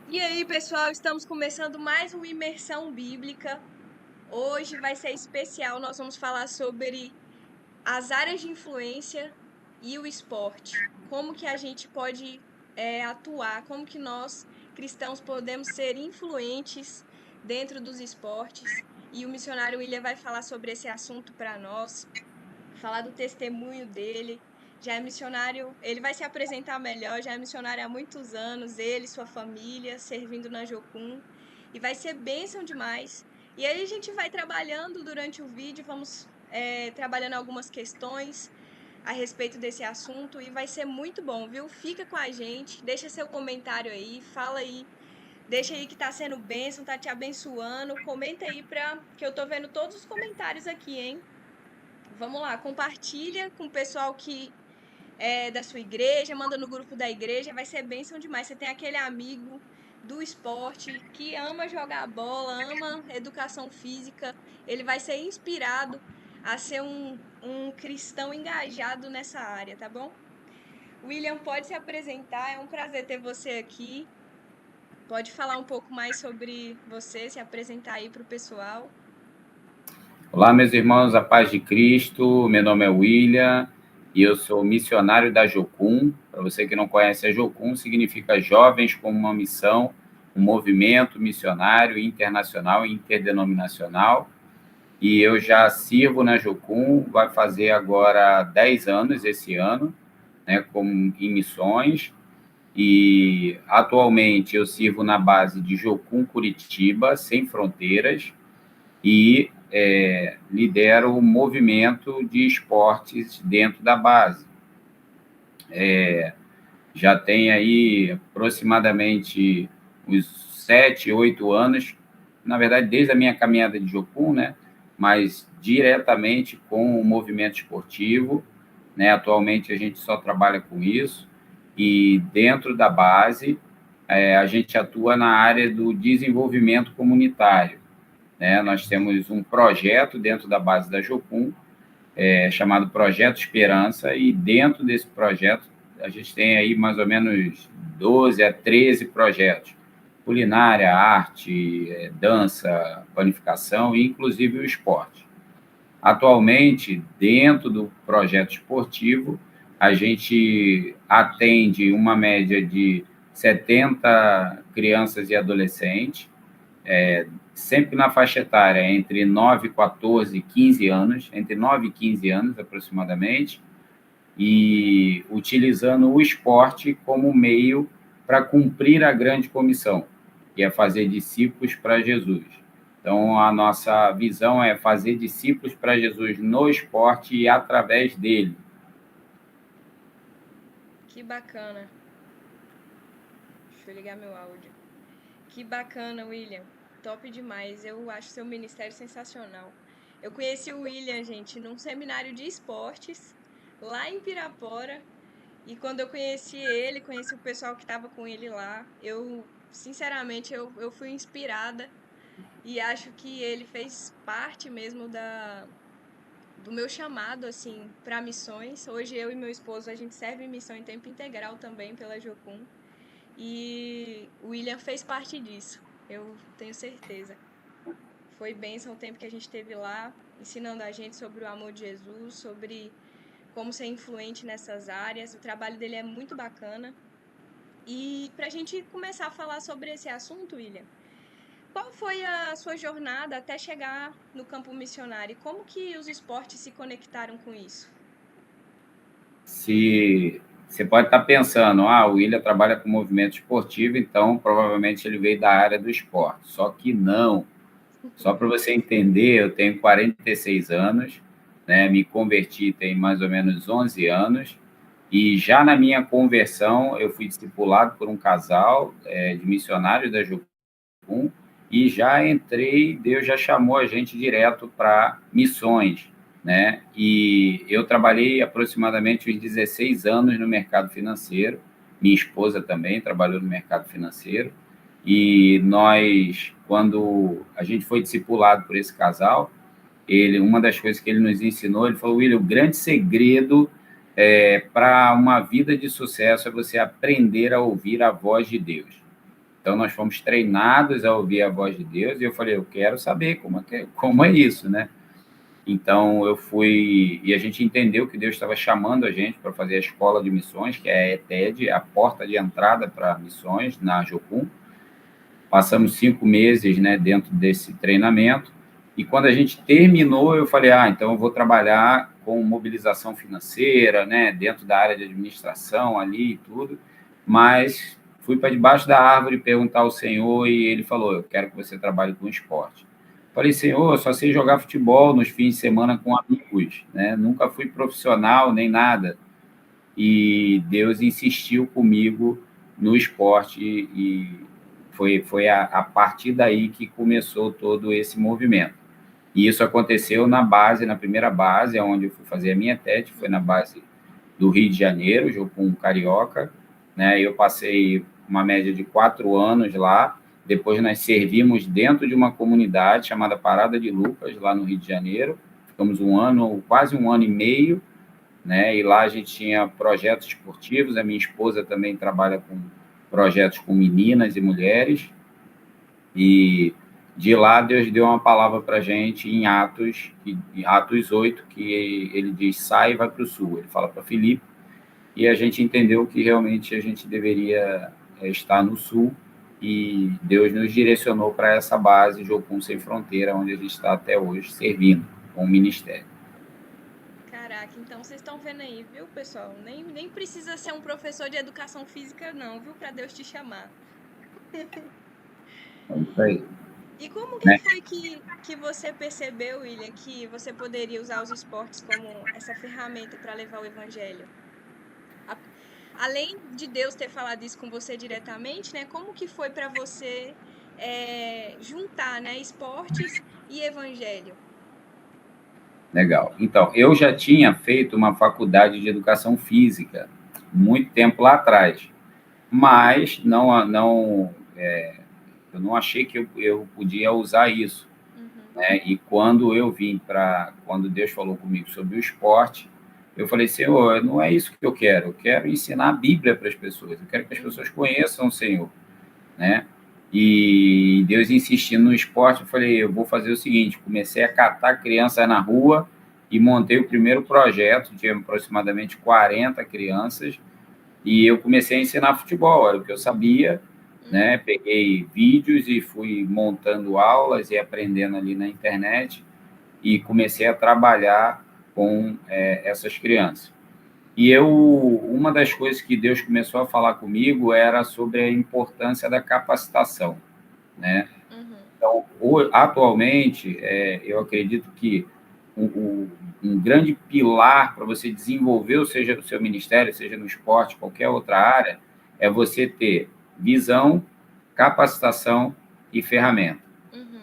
E aí, pessoal, estamos começando mais uma imersão bíblica. Hoje vai ser especial, nós vamos falar sobre as áreas de influência e o esporte. Como que a gente pode atuar, como que nós, cristãos, podemos ser influentes dentro dos esportes. E o missionário William vai falar sobre esse assunto para nós, falar do testemunho dele. Já é missionário, ele vai se apresentar melhor, já é missionário há muitos anos, ele, sua família, servindo na Jocum, e vai ser bênção demais. E aí a gente vai trabalhando durante o vídeo, vamos trabalhando algumas questões a respeito desse assunto, e vai ser muito bom, viu? Fica com a gente, deixa seu comentário aí, fala aí, deixa aí que tá sendo bênção, tá te abençoando, comenta aí que eu tô vendo todos os comentários aqui, hein? Vamos lá, compartilha com o pessoal que é da sua igreja, manda no grupo da igreja, vai ser bênção demais. Você tem aquele amigo do esporte que ama jogar bola, ama educação física, ele vai ser inspirado a ser um cristão engajado nessa área, tá bom? William, pode se apresentar, é um prazer ter você aqui. Pode falar um pouco mais sobre você, se apresentar aí para o pessoal. Olá, meus irmãos, a paz de Cristo. Meu nome é William e eu sou missionário da Jocum. Para você que não conhece, a Jocum significa Jovens com uma Missão, um movimento missionário internacional e interdenominacional. E eu já sirvo na Jocum, vai fazer agora 10 anos esse ano, né, em missões. E atualmente eu sirvo na base de Jocum Curitiba, Sem Fronteiras, e lidera o movimento de esportes dentro da base. Já tem aí aproximadamente uns 7, 8 anos, na verdade, desde a minha caminhada de Jocum, né? Mas diretamente com o movimento esportivo, né? Atualmente a gente só trabalha com isso, e dentro da base a gente atua na área do desenvolvimento comunitário, né? Nós temos um projeto dentro da base da Jocum, chamado Projeto Esperança, e dentro desse projeto a gente tem aí mais ou menos 12 a 13 projetos. Culinária, arte, dança, panificação e inclusive o esporte. Atualmente, dentro do projeto esportivo, a gente atende uma média de 70 crianças e adolescentes, sempre na faixa etária entre 9, 14 e 15 anos, entre 9 e 15 anos aproximadamente, e utilizando o esporte como meio para cumprir a grande comissão, que é fazer discípulos para Jesus. Então, a nossa visão é fazer discípulos para Jesus no esporte e através dele. Que bacana. Deixa eu ligar meu áudio. Que bacana, William. Top demais. Eu acho seu ministério sensacional. Eu conheci o William, gente, num seminário de esportes lá em Pirapora. E quando eu conheci ele, conheci o pessoal que estava com ele lá, sinceramente, eu fui inspirada e acho que ele fez parte mesmo do meu chamado, assim, para missões. Hoje eu e meu esposo, a gente serve em missão em tempo integral também pela Jocum. E o William fez parte disso, eu tenho certeza. Foi bênção o tempo que a gente teve lá, ensinando a gente sobre o amor de Jesus, sobre como ser influente nessas áreas. O trabalho dele é muito bacana. E para a gente começar a falar sobre esse assunto, William, qual foi a sua jornada até chegar no campo missionário? E como que os esportes se conectaram com isso? Se você pode estar pensando, o William trabalha com movimento esportivo, então provavelmente ele veio da área do esporte. Só que não. Só para você entender, eu tenho 46 anos, né? Me converti tem mais ou menos 11 anos, e já na minha conversão eu fui discipulado por um casal de missionários da Jucum, e já entrei, Deus já chamou a gente direto para missões, né? E eu trabalhei aproximadamente uns 16 anos no mercado financeiro, minha esposa também trabalhou no mercado financeiro, e nós, quando a gente foi discipulado por esse casal, uma das coisas que ele nos ensinou, ele falou: William, o grande segredo para uma vida de sucesso é você aprender a ouvir a voz de Deus. Então, nós fomos treinados a ouvir a voz de Deus, e eu falei, eu quero saber como é isso, né? Então, eu fui, e a gente entendeu que Deus estava chamando a gente para fazer a escola de missões, que é a ETED, a porta de entrada para missões na Jocum. Passamos 5 meses, né, dentro desse treinamento, e quando a gente terminou, eu falei, então eu vou trabalhar com mobilização financeira, né, dentro da área de administração ali e tudo, mas fui para debaixo da árvore perguntar ao Senhor, e ele falou, eu quero que você trabalhe com esporte. Falei, Senhor, eu só sei jogar futebol nos fins de semana com amigos, né, nunca fui profissional nem nada, e Deus insistiu comigo no esporte, e foi a partir daí que começou todo esse movimento. E isso aconteceu na primeira base, onde eu fui fazer a minha TED, foi na base do Rio de Janeiro, Jocum Carioca, né? Eu passei uma média de 4 anos lá, depois nós servimos dentro de uma comunidade chamada Parada de Lucas, lá no Rio de Janeiro, ficamos quase um ano e meio, né? E lá a gente tinha projetos esportivos, a minha esposa também trabalha com projetos com meninas e mulheres, e de lá Deus deu uma palavra para a gente em Atos 8, que ele diz, sai e vai para o sul, ele fala para Filipe, e a gente entendeu que realmente a gente deveria estar no sul, e Deus nos direcionou para essa base, Jocum Sem Fronteira, onde a gente está até hoje, servindo com o ministério. Caraca, então vocês estão vendo aí, viu, pessoal? Nem precisa ser um professor de educação física, não, viu, para Deus te chamar. É isso aí. E como que foi que você percebeu, William, que você poderia usar os esportes como essa ferramenta para levar o evangelho? Além de Deus ter falado isso com você diretamente, né? Como que foi para você juntar, né, esportes e evangelho? Legal. Então, eu já tinha feito uma faculdade de educação física muito tempo lá atrás, mas eu não achei que eu podia usar isso, né? E quando quando Deus falou comigo sobre o esporte, eu falei, Senhor, não é isso que eu quero ensinar a Bíblia para as pessoas, eu quero que as pessoas conheçam o Senhor, né? E Deus insistindo no esporte, eu falei, eu vou fazer o seguinte, comecei a catar crianças na rua e montei o primeiro projeto, tinha aproximadamente 40 crianças, e eu comecei a ensinar futebol, era o que eu sabia, né? Peguei vídeos e fui montando aulas e aprendendo ali na internet, e comecei a trabalhar com essas crianças. E uma das coisas que Deus começou a falar comigo era sobre a importância da capacitação, né? Então, atualmente, eu acredito que um grande pilar para você desenvolver, seja no seu ministério, seja no esporte, qualquer outra área, é você ter visão, capacitação e ferramenta.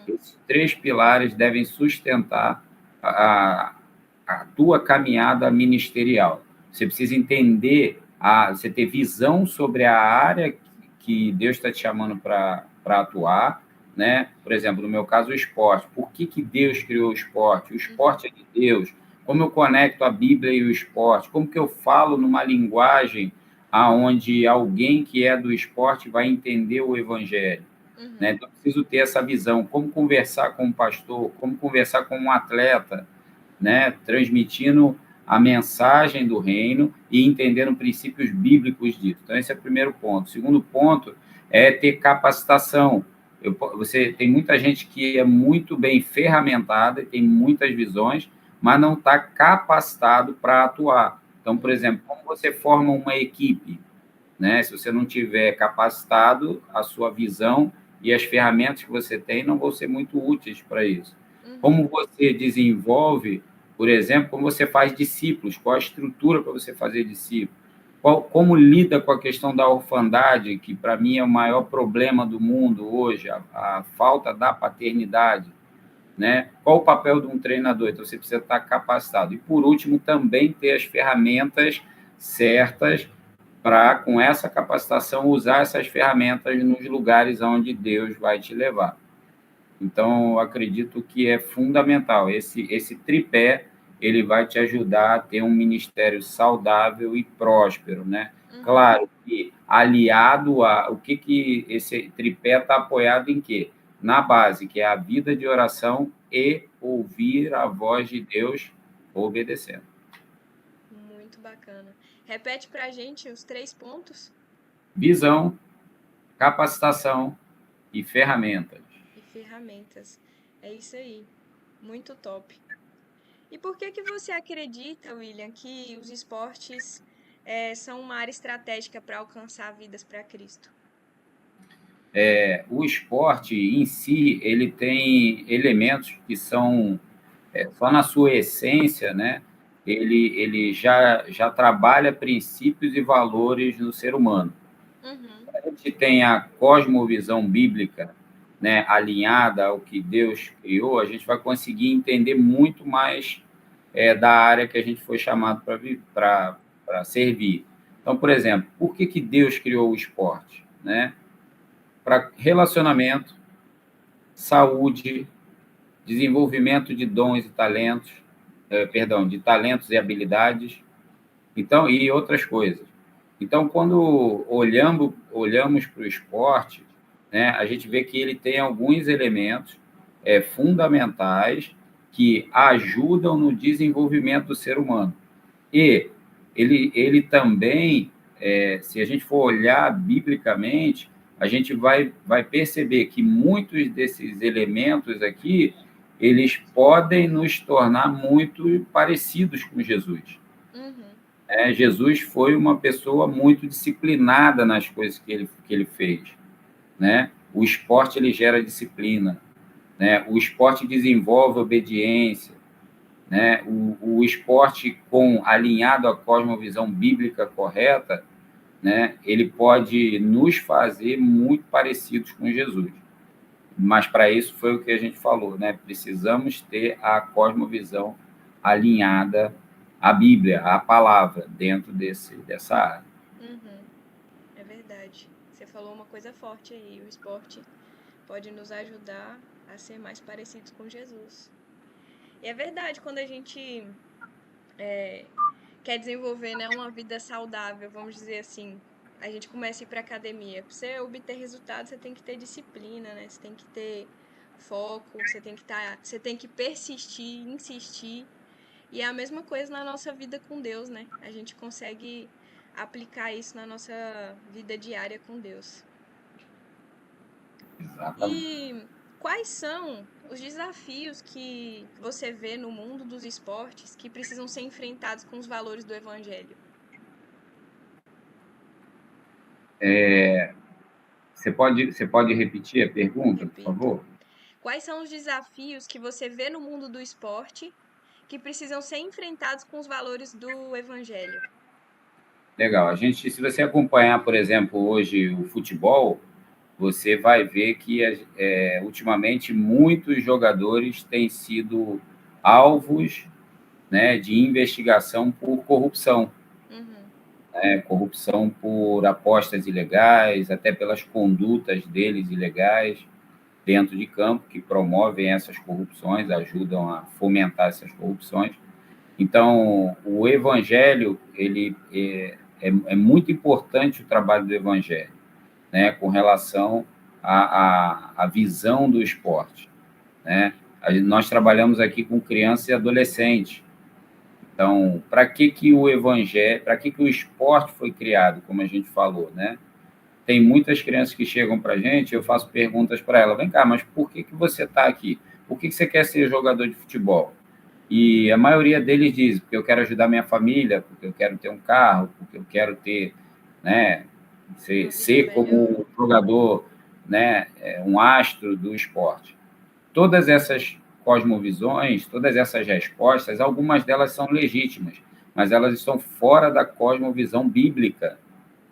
Esses 3 pilares devem sustentar a tua caminhada ministerial. Você precisa entender, você ter visão sobre a área que Deus está te chamando para atuar, né? Por exemplo, no meu caso, o esporte. Por que Deus criou o esporte? O esporte é de Deus. Como eu conecto a Bíblia e o esporte? Como que eu falo numa linguagem aonde alguém que é do esporte vai entender o evangelho? Né? Então, eu preciso ter essa visão. Como conversar com um pastor? Como conversar com um atleta? Né? Transmitindo a mensagem do reino e entendendo princípios bíblicos disso. Então, esse é o primeiro ponto. O segundo ponto é ter capacitação. Você tem muita gente que é muito bem ferramentada, tem muitas visões, mas não está capacitado para atuar. Então, por exemplo, como você forma uma equipe, né? Se você não tiver capacitado, a sua visão e as ferramentas que você tem não vão ser muito úteis para isso. Como você desenvolve, por exemplo, como você faz discípulos, qual a estrutura para você fazer discípulos, como lida com a questão da orfandade, que para mim é o maior problema do mundo hoje, a falta da paternidade, né? Qual o papel de um treinador? Então, você precisa estar capacitado. E, por último, também ter as ferramentas certas para, com essa capacitação, usar essas ferramentas nos lugares onde Deus vai te levar. Então, eu acredito que é fundamental. Esse tripé ele vai te ajudar a ter um ministério saudável e próspero, né? Uhum. Claro que aliado a... O que esse tripé está apoiado em quê? Na base, que é a vida de oração e ouvir a voz de Deus obedecendo. Muito bacana. Repete pra gente os 3 pontos. Visão, capacitação e ferramentas. E ferramentas. É isso aí. Muito top. E por que você acredita, William, que os esportes são uma área estratégica para alcançar vidas para Cristo? O esporte em si, ele tem elementos que são, só na sua essência, né? Ele já trabalha princípios e valores no ser humano. Uhum. A gente tem a cosmovisão bíblica, né, alinhada ao que Deus criou, a gente vai conseguir entender muito mais da área que a gente foi chamado para servir. Então, por exemplo, por que Deus criou o esporte? Né? Para relacionamento, saúde, desenvolvimento de dons e talentos, de talentos e habilidades, então, e outras coisas. Então, quando olhamos para o esporte, né, a gente vê que ele tem alguns elementos fundamentais que ajudam no desenvolvimento do ser humano. E ele também, se a gente for olhar biblicamente, a gente vai perceber que muitos desses elementos aqui, eles podem nos tornar muito parecidos com Jesus. Uhum. Jesus foi uma pessoa muito disciplinada nas coisas que ele fez, né? O esporte, ele gera disciplina, né? O esporte desenvolve obediência, né? O esporte alinhado à cosmovisão bíblica correta, né? Ele pode nos fazer muito parecidos com Jesus. Mas para isso foi o que a gente falou, né? Precisamos ter a cosmovisão alinhada à Bíblia, à palavra, dentro dessa área. Uhum. É verdade. Você falou uma coisa forte aí. O esporte pode nos ajudar a ser mais parecidos com Jesus. E é verdade, quando a gente quer desenvolver, né, uma vida saudável, vamos dizer assim, a gente começa a ir para academia. Para você obter resultados, você tem que ter disciplina, né? Você tem que ter foco, você tem que persistir, insistir. E é a mesma coisa na nossa vida com Deus, né? A gente consegue aplicar isso na nossa vida diária com Deus. Exatamente. E quais são os desafios que você vê no mundo dos esportes que precisam ser enfrentados com os valores do Evangelho? Você pode repetir a pergunta, por Repito. favor? Quais são os desafios que você vê no mundo do esporte que precisam ser enfrentados com os valores do Evangelho? Legal. Se você acompanhar, por exemplo, hoje o futebol, você vai ver que ultimamente muitos jogadores têm sido alvos, né, de investigação por corrupção. Uhum. Corrupção por apostas ilegais, até pelas condutas deles ilegais dentro de campo, que promovem essas corrupções, ajudam a fomentar essas corrupções. Então, o evangelho, ele é muito importante o trabalho do evangelho, né, com relação à visão do esporte, né? Nós trabalhamos aqui com crianças e adolescentes. Então, para que o evangelho, para que o esporte foi criado, como a gente falou, né? Tem muitas crianças que chegam para a gente, eu faço perguntas para elas, vem cá, mas por que você está aqui? Por que você quer ser jogador de futebol? E a maioria deles diz, porque eu quero ajudar minha família, porque eu quero ter um carro, porque eu quero ter, né, ser como jogador, né, um astro do esporte. Todas essas cosmovisões, todas essas respostas, algumas delas são legítimas, mas elas estão fora da cosmovisão bíblica.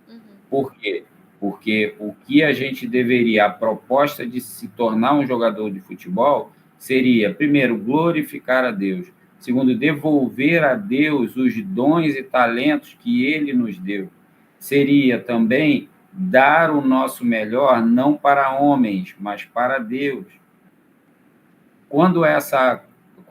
Uhum. Por quê? Porque o que a gente deveria, a proposta de se tornar um jogador de futebol seria, primeiro, glorificar a Deus. Segundo, devolver a Deus os dons e talentos que Ele nos deu. Seria também dar o nosso melhor, não para homens, mas para Deus. Quando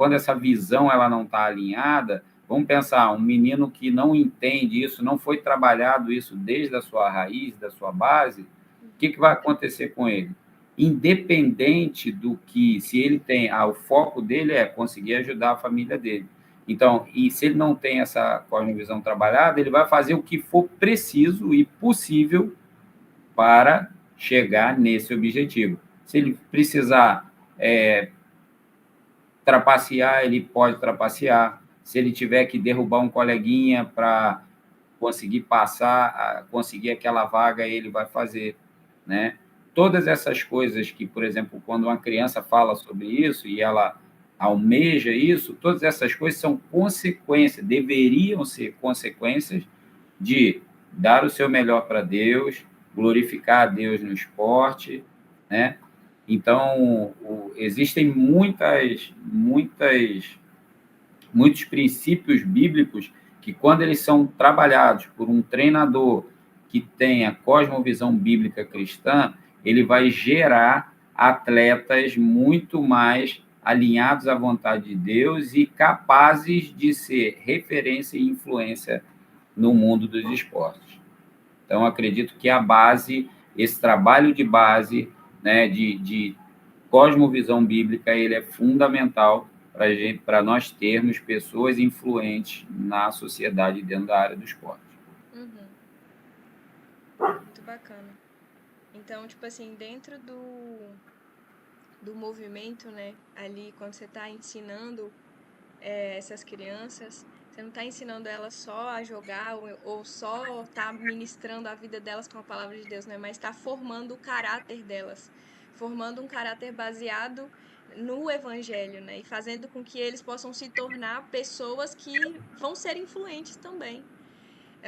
quando essa visão ela não está alinhada, vamos pensar, um menino que não entende isso, não foi trabalhado isso desde a sua raiz, da sua base, o que vai acontecer com ele? Independente do que, se ele tem, o foco dele é conseguir ajudar a família dele. Então, e se ele não tem essa cosmovisão trabalhada, ele vai fazer o que for preciso e possível para chegar nesse objetivo. Se ele precisar trapacear, ele pode trapacear. Se ele tiver que derrubar um coleguinha para conseguir passar, conseguir aquela vaga, ele vai fazer, né? Todas essas coisas que, por exemplo, quando uma criança fala sobre isso e ela almeja isso, todas essas coisas são consequências, deveriam ser consequências de dar o seu melhor para Deus, glorificar a Deus no esporte, né? Então, existem muitos princípios bíblicos que, quando eles são trabalhados por um treinador que tem a cosmovisão bíblica cristã, ele vai gerar atletas muito mais alinhados à vontade de Deus e capazes de ser referência e influência no mundo dos esportes. Então, acredito que a base, esse trabalho de base, né, de cosmovisão bíblica, ele é fundamental para nós termos pessoas influentes na sociedade dentro da área do esporte. Muito bacana. Então, tipo assim, dentro do movimento, né, ali, quando você está ensinando essas crianças, você não está ensinando elas só a jogar ou só está ministrando a vida delas com a palavra de Deus, né, mas está formando o caráter delas, formando um caráter baseado no evangelho, né, e fazendo com que eles possam se tornar pessoas que vão ser influentes também.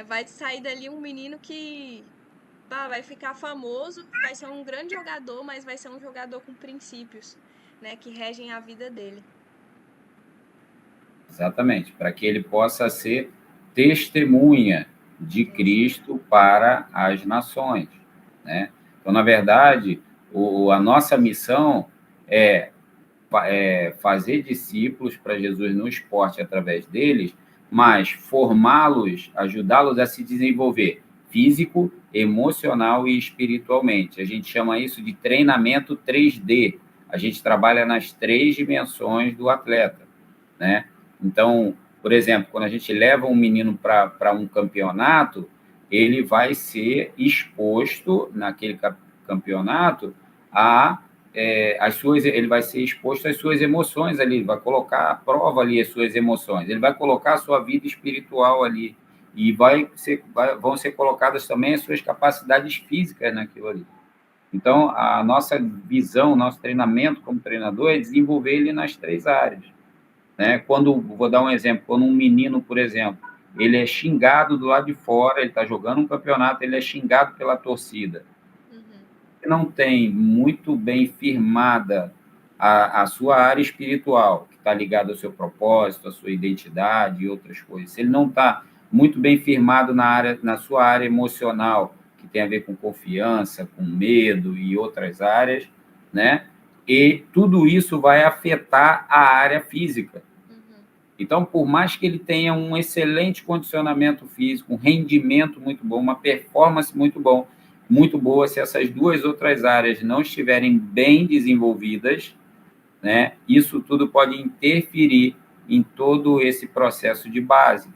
Vai sair dali um menino que vai ficar famoso, vai ser um grande jogador, mas vai ser um jogador com princípios, né, que regem a vida dele. Exatamente, para que ele possa ser testemunha de Cristo para as nações, né? Então, na verdade, a nossa missão é fazer discípulos para Jesus no esporte através deles, mas formá-los, ajudá-los a se desenvolver físico, emocional e espiritualmente. A gente chama isso de treinamento 3D. A gente trabalha nas 3 dimensões do atleta, né? Então, por exemplo, quando a gente leva um menino para um campeonato, ele vai ser exposto naquele campeonato ele vai ser exposto às suas emoções ali, vai colocar à prova ali as suas emoções, ele vai colocar a sua vida espiritual ali e vão ser colocadas também as suas capacidades físicas naquilo ali. Então, a nossa visão, nosso treinamento como treinador é desenvolver ele nas 3 áreas, né? Vou dar um exemplo, quando um menino, por exemplo, ele é xingado do lado de fora, ele está jogando um campeonato, ele é xingado pela torcida. Não tem muito bem firmada a sua área espiritual, que está ligada ao seu propósito, à sua identidade e outras coisas. Se ele não está muito bem firmado na sua área emocional, que tem a ver com confiança, com medo e outras áreas, né? E tudo isso vai afetar a área física. Então, por mais que ele tenha um excelente condicionamento físico, um rendimento muito bom, uma performance muito boa, se essas 2 outras áreas não estiverem bem desenvolvidas, né, isso tudo pode interferir em todo esse processo de base.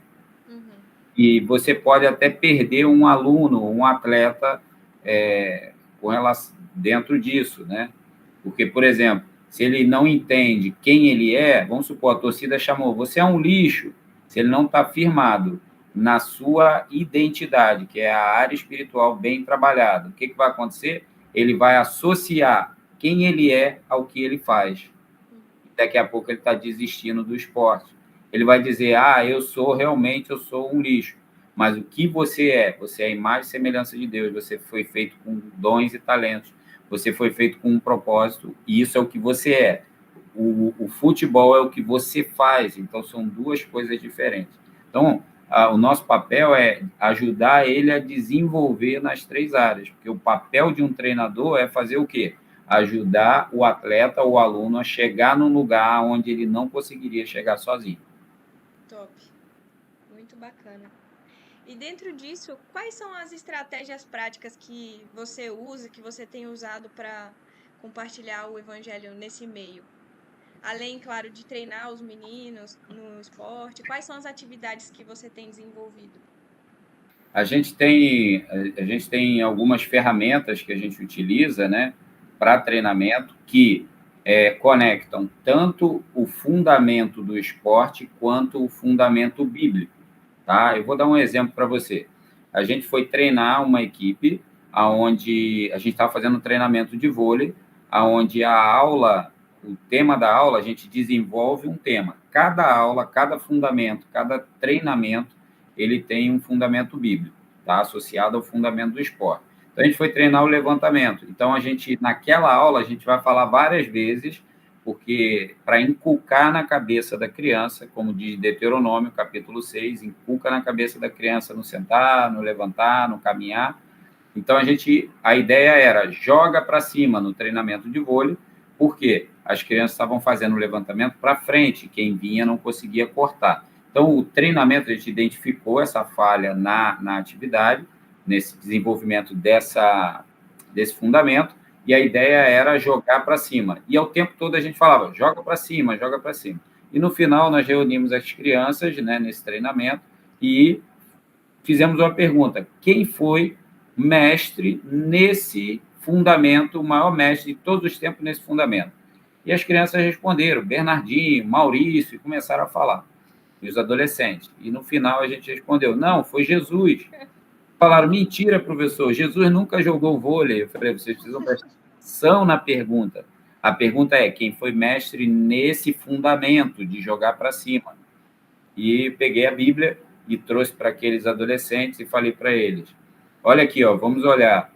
E você pode até perder um aluno, um atleta dentro disso, né? Porque, por exemplo, se ele não entende quem ele é, vamos supor, a torcida chamou, você é um lixo. Se ele não está firmado na sua identidade, que é a área espiritual bem trabalhada, o que vai acontecer? Ele vai associar quem ele é ao que ele faz. Daqui a pouco ele está desistindo do esporte. Ele vai dizer, eu sou um lixo. Mas o que você é? Você é a imagem e semelhança de Deus, você foi feito com dons e talentos, você foi feito com um propósito, e isso é o que você é. O futebol é o que você faz, então são 2 coisas diferentes. Então, o nosso papel é ajudar ele a desenvolver nas 3 áreas, porque o papel de um treinador é fazer o quê? ajudar o atleta ou o aluno a chegar num lugar onde ele não conseguiria chegar sozinho. Top. Muito bacana. E dentro disso, quais são as estratégias práticas que você usa, que você tem usado para compartilhar o evangelho nesse meio? Além, claro, de treinar os meninos no esporte, quais são as atividades que você tem desenvolvido? A gente tem algumas ferramentas que a gente utiliza, né, para treinamento que conectam tanto o fundamento do esporte quanto o fundamento bíblico, tá? Eu vou dar um exemplo para você. A gente foi treinar uma equipe aonde a gente estava fazendo um treinamento de vôlei, aonde o tema da aula, a gente desenvolve um tema. Cada aula, cada fundamento, cada treinamento, ele tem um fundamento bíblico, tá? Associado ao fundamento do esporte. Então, a gente foi treinar o levantamento. Então, naquela aula, a gente vai falar várias vezes, porque para inculcar na cabeça da criança, como diz Deuteronômio, capítulo 6, inculca na cabeça da criança no sentar, no levantar, no caminhar. Então, a ideia era joga para cima no treinamento de vôlei, porque as crianças estavam fazendo o levantamento para frente, quem vinha não conseguia cortar. Então, o treinamento, a gente identificou essa falha na atividade, nesse desenvolvimento desse fundamento, e a ideia era jogar para cima. E ao tempo todo a gente falava, joga para cima, joga para cima. E no final nós reunimos as crianças, né, nesse treinamento e fizemos uma pergunta: quem foi mestre nesse fundamento, o maior mestre de todos os tempos nesse fundamento? E as crianças responderam, Bernardinho, Maurício, e começaram a falar, e os adolescentes. E no final a gente respondeu, não, foi Jesus. Falaram, mentira, professor, Jesus nunca jogou vôlei. Eu falei, vocês precisam prestar atenção na pergunta. A pergunta é, quem foi mestre nesse fundamento de jogar para cima? E peguei a Bíblia e trouxe para aqueles adolescentes e falei para eles, olha aqui, ó, vamos olhar,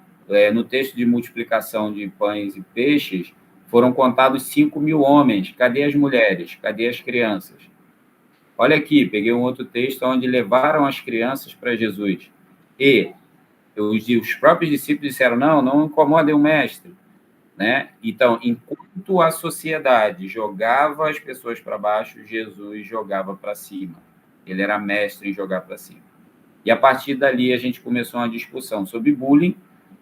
no texto de multiplicação de pães e peixes, foram contados 5.000 homens, cadê as mulheres, cadê as crianças? Olha aqui, peguei um outro texto onde levaram as crianças para Jesus. E os próprios discípulos disseram, não incomodem o mestre. Né? Então, enquanto a sociedade jogava as pessoas para baixo, Jesus jogava para cima. Ele era mestre em jogar para cima. E a partir dali a gente começou uma discussão sobre bullying,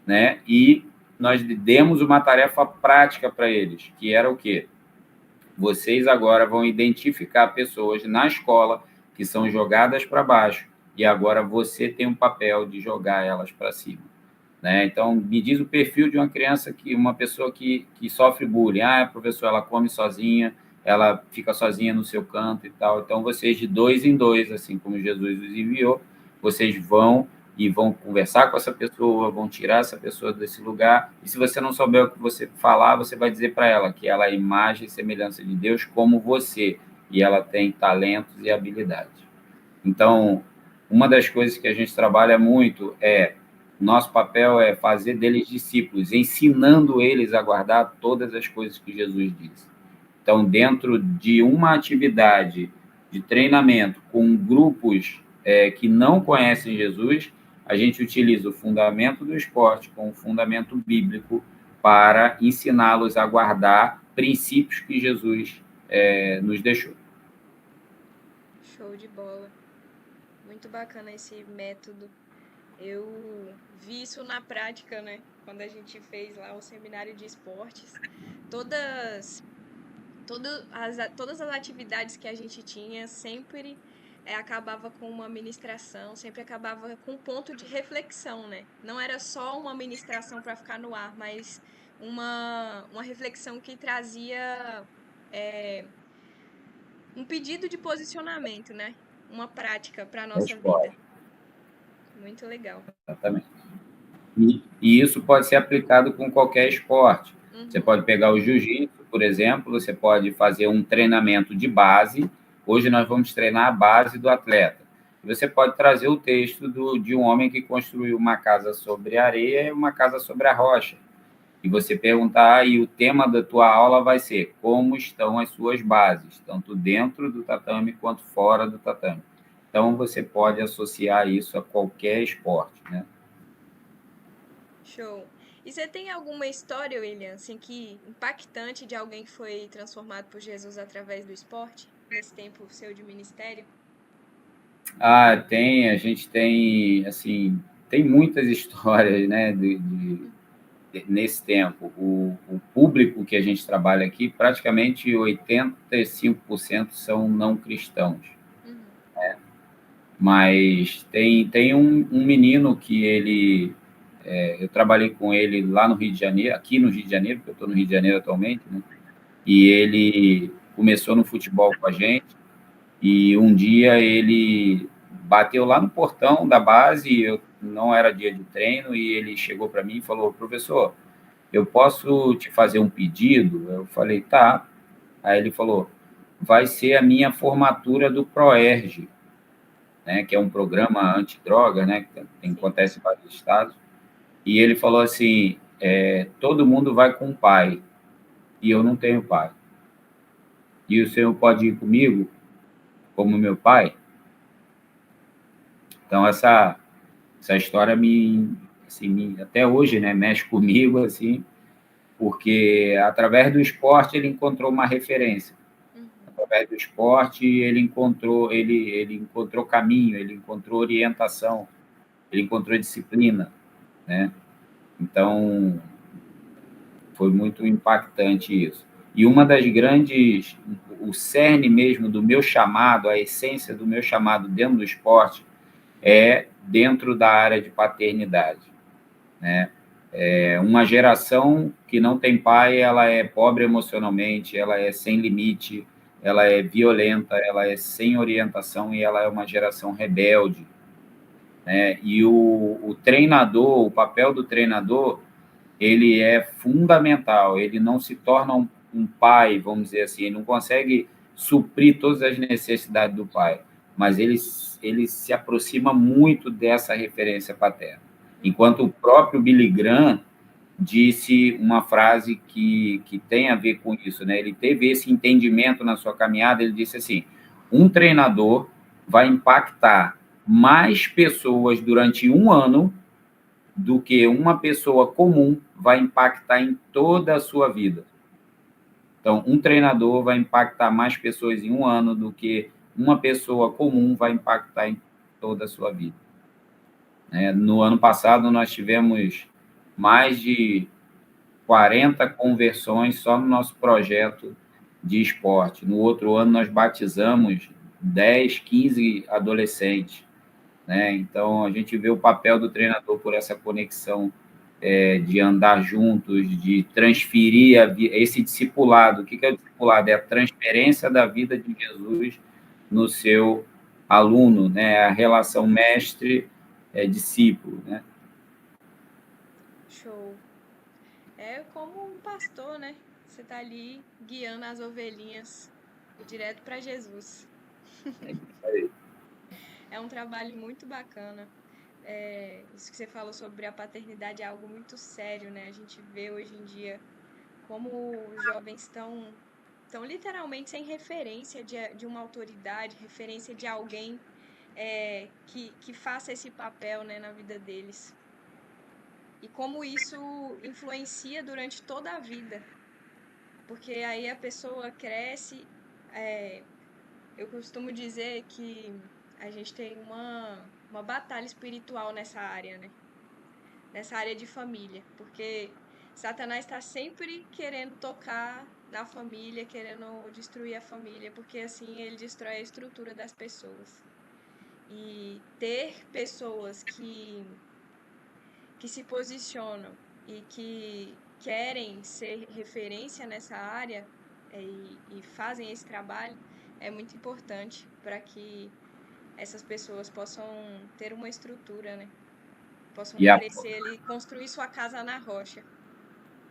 né? E nós demos uma tarefa prática para eles, que era o quê? Vocês agora vão identificar pessoas na escola que são jogadas para baixo e agora você tem um papel de jogar elas para cima. Né? Então, me diz o perfil de uma pessoa que sofre bullying. Professor, ela come sozinha, ela fica sozinha no seu canto e tal. Então, vocês de 2 em 2, assim como Jesus os enviou, vocês vão conversar com essa pessoa, vão tirar essa pessoa desse lugar. E se você não souber o que você falar, você vai dizer para ela que ela é imagem e semelhança de Deus como você, e ela tem talentos e habilidades. Então, uma das coisas que a gente trabalha muito nosso papel é fazer deles discípulos, ensinando eles a guardar todas as coisas que Jesus disse. Então, dentro de uma atividade de treinamento com grupos que não conhecem Jesus, a gente utiliza o fundamento do esporte com o fundamento bíblico para ensiná-los a guardar princípios que Jesus nos deixou. Show de bola. Muito bacana esse método. Eu vi isso na prática, né? Quando a gente fez lá o seminário de esportes. Todas as atividades que a gente tinha sempre acabava com uma ministração, sempre acabava com um ponto de reflexão, né? Não era só uma ministração para ficar no ar, mas uma reflexão que trazia um pedido de posicionamento, né? Uma prática para a nossa vida. Muito legal. Exatamente. E isso pode ser aplicado com qualquer esporte. Uhum. Você pode pegar o jiu-jitsu, por exemplo, você pode fazer um treinamento de base. Hoje nós vamos treinar a base do atleta. Você pode trazer o texto de um homem que construiu uma casa sobre a areia e uma casa sobre a rocha. E você perguntar, e o tema da tua aula vai ser como estão as suas bases, tanto dentro do tatame quanto fora do tatame. Então, você pode associar isso a qualquer esporte, né? Show. E você tem alguma história, William, assim, que impactante de alguém que foi transformado por Jesus através do esporte, nesse tempo seu de ministério? A gente tem, assim, tem muitas histórias, né, nesse tempo. O público que a gente trabalha aqui, praticamente 85% são não cristãos. Uhum. Mas tem um menino que eu trabalhei com ele lá no Rio de Janeiro, aqui no Rio de Janeiro, porque eu estou no Rio de Janeiro atualmente, né? E ele começou no futebol com a gente, e um dia ele bateu lá no portão da base, eu não era dia de treino, e ele chegou para mim e falou: professor, eu posso te fazer um pedido? Eu falei: tá. Aí ele falou: vai ser a minha formatura do ProERG, né, que é um programa antidroga, né, Sim. acontece em vários estados. E ele falou assim: todo mundo vai com o pai, e eu não tenho pai. E o senhor pode ir comigo, como meu pai? Então, essa história até hoje, né, mexe comigo, assim, porque através do esporte ele encontrou uma referência. Uhum. Através do esporte ele encontrou caminho, ele encontrou orientação, ele encontrou disciplina, né? Então, foi muito impactante isso. E uma das grandes, o cerne mesmo do meu chamado, a essência do meu chamado dentro do esporte é dentro da área de paternidade, né? Uma geração que não tem pai, ela é pobre emocionalmente, ela é sem limite, ela é violenta, ela é sem orientação e ela é uma geração rebelde, né? E o treinador, o papel do treinador, ele é fundamental. Ele não se torna um pai, vamos dizer assim, ele não consegue suprir todas as necessidades do pai, mas ele se aproxima muito dessa referência paterna. Uhum. Enquanto o próprio Billy Graham disse uma frase que tem a ver com isso, né? Ele teve esse entendimento na sua caminhada, ele disse assim: um treinador vai impactar mais pessoas durante um ano do que uma pessoa comum vai impactar em toda a sua vida. Então, um treinador vai impactar mais pessoas em um ano do que uma pessoa comum vai impactar em toda a sua vida. No ano passado, nós tivemos mais de 40 conversões só no nosso projeto de esporte. No outro ano, nós batizamos 10, 15 adolescentes, né? Então, a gente vê o papel do treinador por essa conexão de andar juntos, de transferir esse discipulado. O que é o discipulado? É a transferência da vida de Jesus no seu aluno, né? A relação mestre-discípulo, né? Show. É como um pastor, né? Você tá ali guiando as ovelhinhas direto para Jesus. É um trabalho muito bacana. Isso que você falou sobre a paternidade é algo muito sério, né? A gente vê hoje em dia como os jovens estão literalmente sem referência de uma autoridade, referência de alguém que faça esse papel, né, na vida deles. E como isso influencia durante toda a vida. Porque aí a pessoa cresce. é, eu costumo dizer que a gente tem uma batalha espiritual nessa área, né? Nessa área de família. Porque Satanás está sempre querendo tocar na família, querendo destruir a família, porque assim ele destrói a estrutura das pessoas. E ter pessoas que se posicionam e que querem ser referência nessa área e fazem esse trabalho é muito importante para que essas pessoas possam ter uma estrutura, né? Possam E a, crescer ali, construir sua casa na rocha.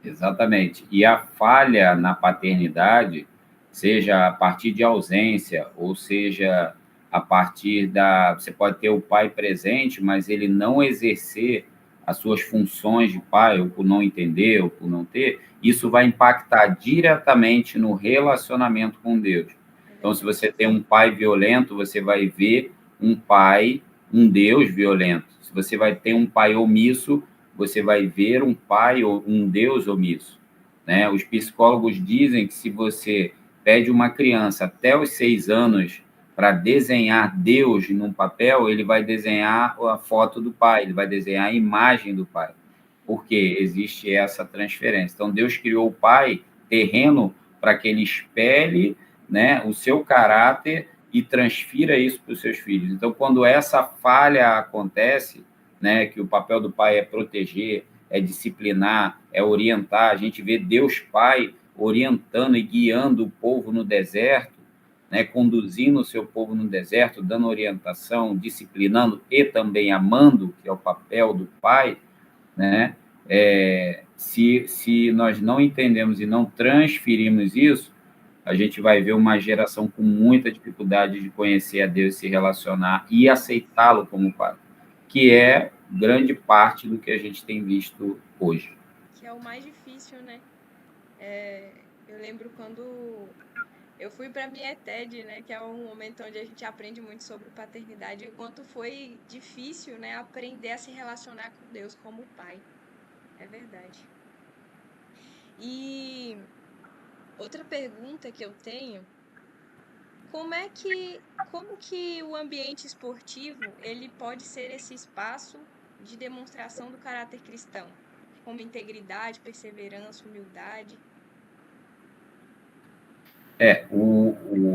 exatamente. E a falha na paternidade, seja a partir de ausência, ou seja a partir da. Você pode ter o pai presente, mas ele não exercer as suas funções de pai, ou por não entender, ou por não ter, isso vai impactar diretamente no relacionamento com Deus. É Então, se verdade. você tem um pai violento, você vai ver um pai, um Deus violento. Se você vai ter um pai omisso, você vai ver um pai ou um Deus omisso, né? Os psicólogos dizem que se você pede uma criança até os 6 anos para desenhar Deus num papel, ele vai desenhar a foto do pai, ele vai desenhar a imagem do pai, porque existe essa transferência. Então, Deus criou o pai terreno para que ele espelhe, né, o seu caráter e transfira isso para os seus filhos. Então, quando essa falha acontece, né, que o papel do pai é proteger, é disciplinar, é orientar, a gente vê Deus Pai orientando e guiando o povo no deserto, né, conduzindo o seu povo no deserto, dando orientação, disciplinando e também amando, que é o papel do pai, né? Se nós não entendemos e não transferimos isso, a gente vai ver uma geração com muita dificuldade de conhecer a Deus, se relacionar e aceitá-lo como pai, que é grande parte do que a gente tem visto hoje. Que é o mais difícil, né? Eu lembro quando eu fui para a minha TED, né, que é um momento onde a gente aprende muito sobre paternidade, e o quanto foi difícil, né, aprender a se relacionar com Deus como pai. É verdade. E outra pergunta que eu tenho, como que o ambiente esportivo, ele pode ser esse espaço de demonstração do caráter cristão, como integridade, perseverança, humildade? O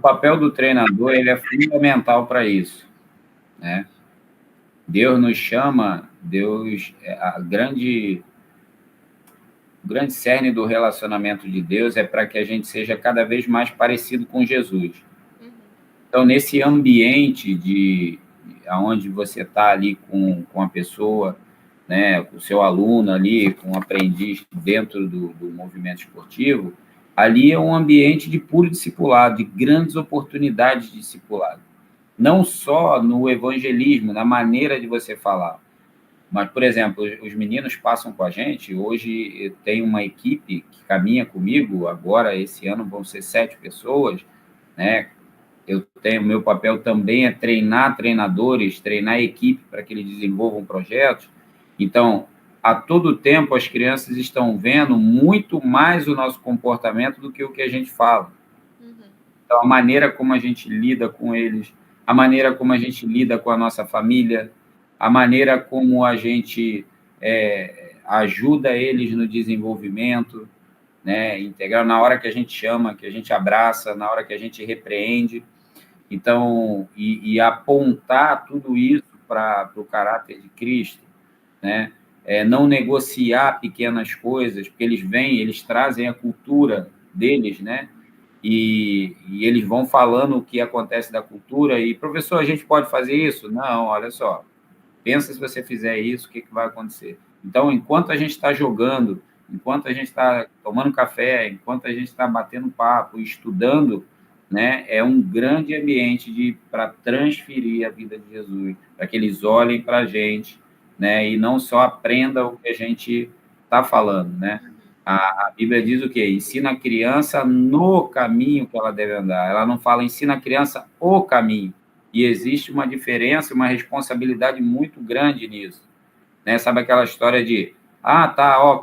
papel do treinador ele é fundamental para isso, né? Deus nos chama, o grande cerne do relacionamento de Deus é para que a gente seja cada vez mais parecido com Jesus. Então, nesse ambiente onde você está ali com a pessoa, né, com o seu aluno ali, com o aprendiz dentro do movimento esportivo, ali é um ambiente de puro discipulado, de grandes oportunidades de discipulado. Não só no evangelismo, na maneira de você falar, mas, por exemplo, os meninos passam com a gente. Hoje tem uma equipe que caminha comigo, agora, esse ano, vão ser 7 pessoas, né? Meu papel também é treinar treinadores, treinar a equipe para que eles desenvolvam projetos. Então, a todo tempo, as crianças estão vendo muito mais o nosso comportamento do que o que a gente fala. Então, a maneira como a gente lida com eles, a maneira como a gente lida com a nossa família, a maneira como a gente ajuda eles no desenvolvimento, né, integral, na hora que a gente chama, que a gente abraça, na hora que a gente repreende. Então, e apontar tudo isso para o caráter de Cristo, né? Não negociar pequenas coisas, porque eles vêm, eles trazem a cultura deles, né? E eles vão falando o que acontece da cultura, e, professor, a gente pode fazer isso? Não, olha só, pensa se você fizer isso, o que vai acontecer? Então, enquanto a gente está jogando, enquanto a gente está tomando café, enquanto a gente está batendo papo, estudando, né, é um grande ambiente para transferir a vida de Jesus, para que eles olhem para a gente, né, e não só aprendam o que a gente está falando, né? A Bíblia diz o quê? Ensina a criança no caminho que ela deve andar. Ela não fala ensina a criança o caminho. E existe uma diferença, uma responsabilidade muito grande nisso, né? Sabe aquela história de, tá, ó,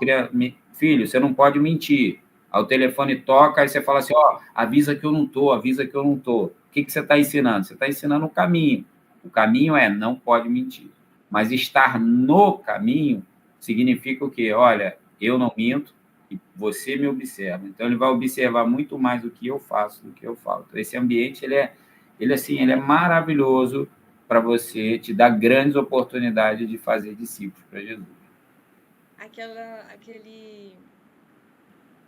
filho, você não pode mentir. Aí o telefone toca, aí você fala assim, ó, avisa que eu não tô, avisa que eu não tô. O que você está ensinando? Você está ensinando o caminho. O caminho não pode mentir. Mas estar no caminho significa o quê? Olha, eu não minto e você me observa. Então, ele vai observar muito mais do que eu faço, do que eu falo. Então, esse ambiente, ele é maravilhoso para você, te dar grandes oportunidades de fazer discípulos para Jesus. Aquele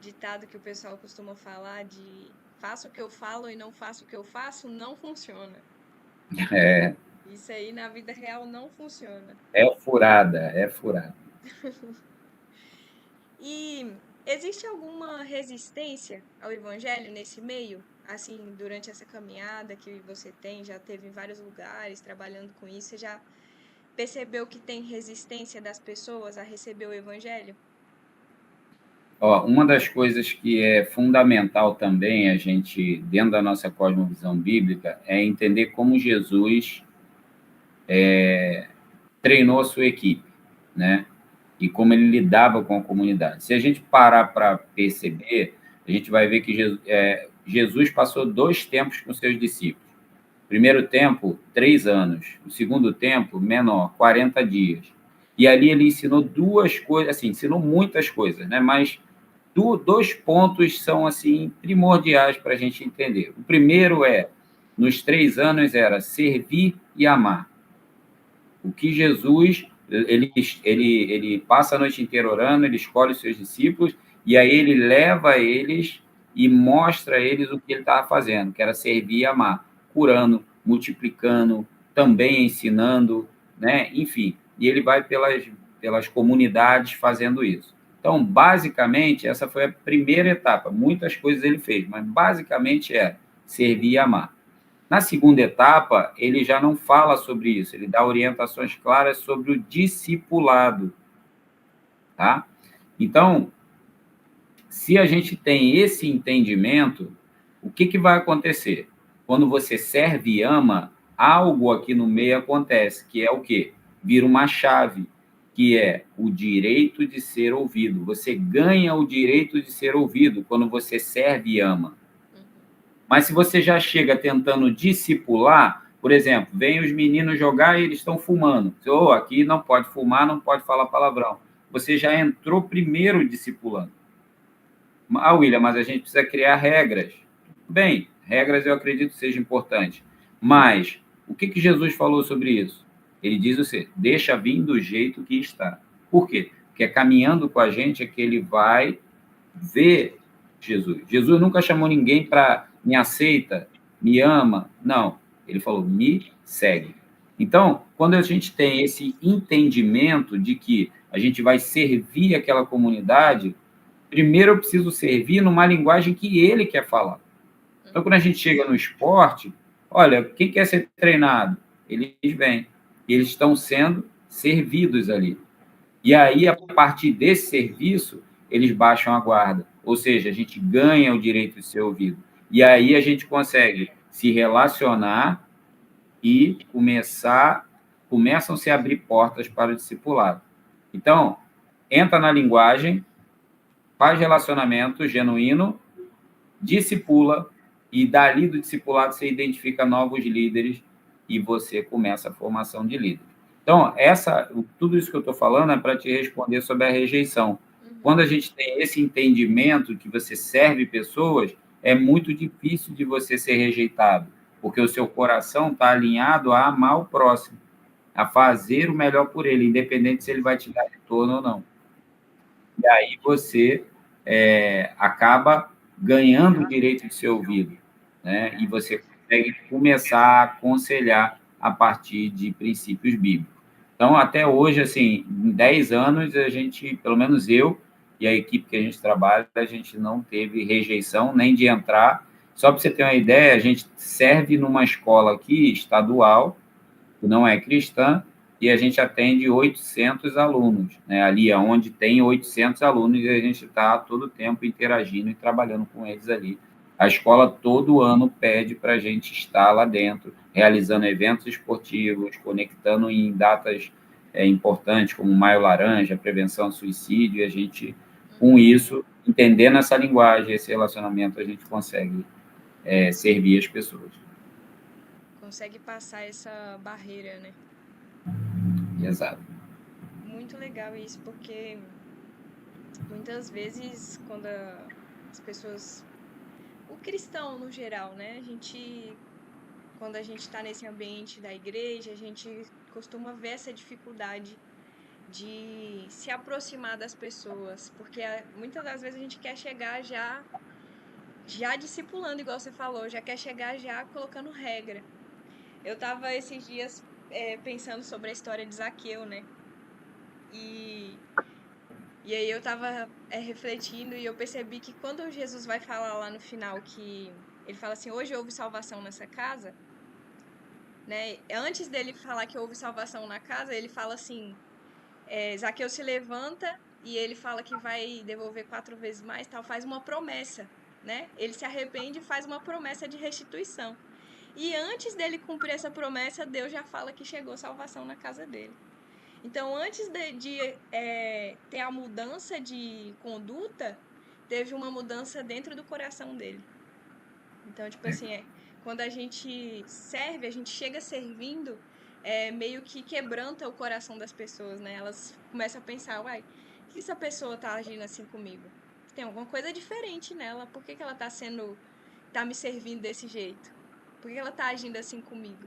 ditado que o pessoal costuma falar de faça o que eu falo e não faça o que eu faço, não funciona. Isso aí na vida real não funciona. É furada. E existe alguma resistência ao evangelho nesse meio? Assim, durante essa caminhada que você já teve em vários lugares trabalhando com isso, você já percebeu que tem resistência das pessoas a receber o evangelho? Uma das coisas que é fundamental também a gente, dentro da nossa cosmovisão bíblica, é entender como Jesus treinou a sua equipe, né? E como ele lidava com a comunidade. Se a gente parar para perceber, a gente vai ver que Jesus passou 2 tempos com seus discípulos. Primeiro tempo, 3 anos. O segundo tempo, menor, 40 dias. E ali ele ensinou 2 coisas, assim, ensinou muitas coisas, né? Mas 2 pontos são, assim, primordiais para a gente entender. O primeiro nos 3 anos, era servir e amar. O que Jesus, ele passa a noite inteira orando, ele escolhe os seus discípulos, e aí ele leva eles e mostra a eles o que ele estava fazendo, que era servir e amar, curando, multiplicando, também ensinando, né? Enfim, e ele vai pelas comunidades fazendo isso. Então, basicamente, essa foi a primeira etapa. Muitas coisas ele fez, mas basicamente é servir e amar. Na segunda etapa, ele já não fala sobre isso, ele dá orientações claras sobre o discipulado, tá? Então, se a gente tem esse entendimento, o que vai acontecer? Quando você serve e ama, algo aqui no meio acontece, que é o quê? Vira uma chave, que é o direito de ser ouvido. Você ganha o direito de ser ouvido quando você serve e ama. Mas se você já chega tentando discipular, por exemplo, vem os meninos jogar e eles estão fumando. Oh, aqui não pode fumar, não pode falar palavrão. Você já entrou primeiro discipulando. Ah, William, mas a gente precisa criar regras. Bem, regras eu acredito que seja importante. Mas o que Jesus falou sobre isso? Ele diz o seguinte: deixa vir do jeito que está. Por quê? Porque caminhando com a gente é que ele vai ver Jesus. Jesus nunca chamou ninguém para me aceita, me ama. Não. Ele falou, me segue. Então, quando a gente tem esse entendimento de que a gente vai servir aquela comunidade, primeiro eu preciso servir numa linguagem que ele quer falar. Então, quando a gente chega no esporte, olha, quem quer ser treinado? Eles vêm. Eles estão sendo servidos ali. E aí, a partir desse serviço, eles baixam a guarda. Ou seja, a gente ganha o direito de ser ouvido. E aí a gente consegue se relacionar e começam a se abrir portas para o discipulado. Então, entra na linguagem, faz relacionamento genuíno, discipula, e dali do discipulado você identifica novos líderes e você começa a formação de líderes. Então, tudo isso que eu estou falando é para te responder sobre a rejeição. Quando a gente tem esse entendimento que você serve pessoas, é muito difícil de você ser rejeitado, porque o seu coração está alinhado a amar o próximo, a fazer o melhor por ele, independente se ele vai te dar retorno ou não. E aí você acaba ganhando o direito de ser ouvido, né? E você consegue começar a aconselhar a partir de princípios bíblicos. Então, até hoje, assim, em 10 anos, a gente, pelo menos eu e a equipe que a gente trabalha, a gente não teve rejeição nem de entrar. Só para você ter uma ideia, a gente serve numa escola aqui, estadual, que não é cristã, e a gente atende 800 alunos, né? Ali onde tem 800 alunos, e a gente está todo o tempo interagindo e trabalhando com eles ali. A escola todo ano pede para a gente estar lá dentro, realizando eventos esportivos, conectando em datas importantes, como Maio Laranja, prevenção ao suicídio, e a gente, com isso, entendendo essa linguagem, esse relacionamento, a gente consegue servir as pessoas. Consegue passar essa barreira, né? Exato. Muito legal isso, porque muitas vezes quando as pessoas, o cristão no geral, né? Quando a gente está nesse ambiente da igreja, a gente costuma ver essa dificuldade de se aproximar das pessoas, porque muitas das vezes a gente quer chegar já discipulando, igual você falou, já quer chegar já colocando regra. Eu tava esses dias pensando sobre a história de Zaqueu, né? E aí eu tava refletindo e eu percebi que quando Jesus vai falar lá no final que ele fala assim, hoje houve salvação nessa casa, né? Antes dele falar que houve salvação na casa, ele fala assim, Zaqueu se levanta e ele fala que vai devolver 4 vezes mais, tal, faz uma promessa, né? Ele se arrepende e faz uma promessa de restituição. E antes dele cumprir essa promessa, Deus já fala que chegou salvação na casa dele. Então, antes de ter a mudança de conduta, teve uma mudança dentro do coração dele. Então, tipo assim, quando a gente serve, a gente chega servindo, meio que quebranta o coração das pessoas, né? Elas começam a pensar, uai, por que essa pessoa tá agindo assim comigo? Tem alguma coisa diferente nela, por que ela tá me servindo desse jeito? Por que ela tá agindo assim comigo?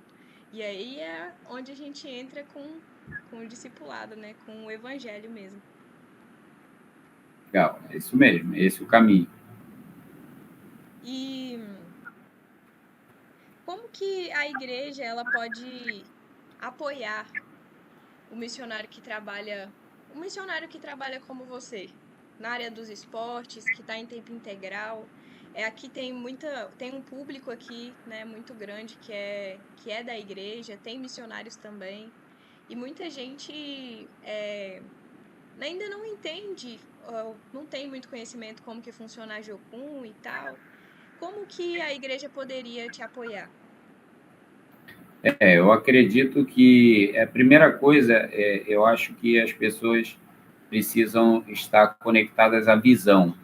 E aí é onde a gente entra com o discipulado, né? Com o evangelho mesmo. Legal, é isso mesmo, esse é o caminho. E como que a igreja ela pode apoiar o missionário que trabalha como você, na área dos esportes, que está em tempo integral? Aqui tem um público aqui, né, muito grande que é da igreja, tem missionários também, e muita gente ainda não entende, não tem muito conhecimento como que funciona a Jocum e tal. Como que a igreja poderia te apoiar? Eu acredito que a primeira coisa, eu acho que as pessoas precisam estar conectadas à visão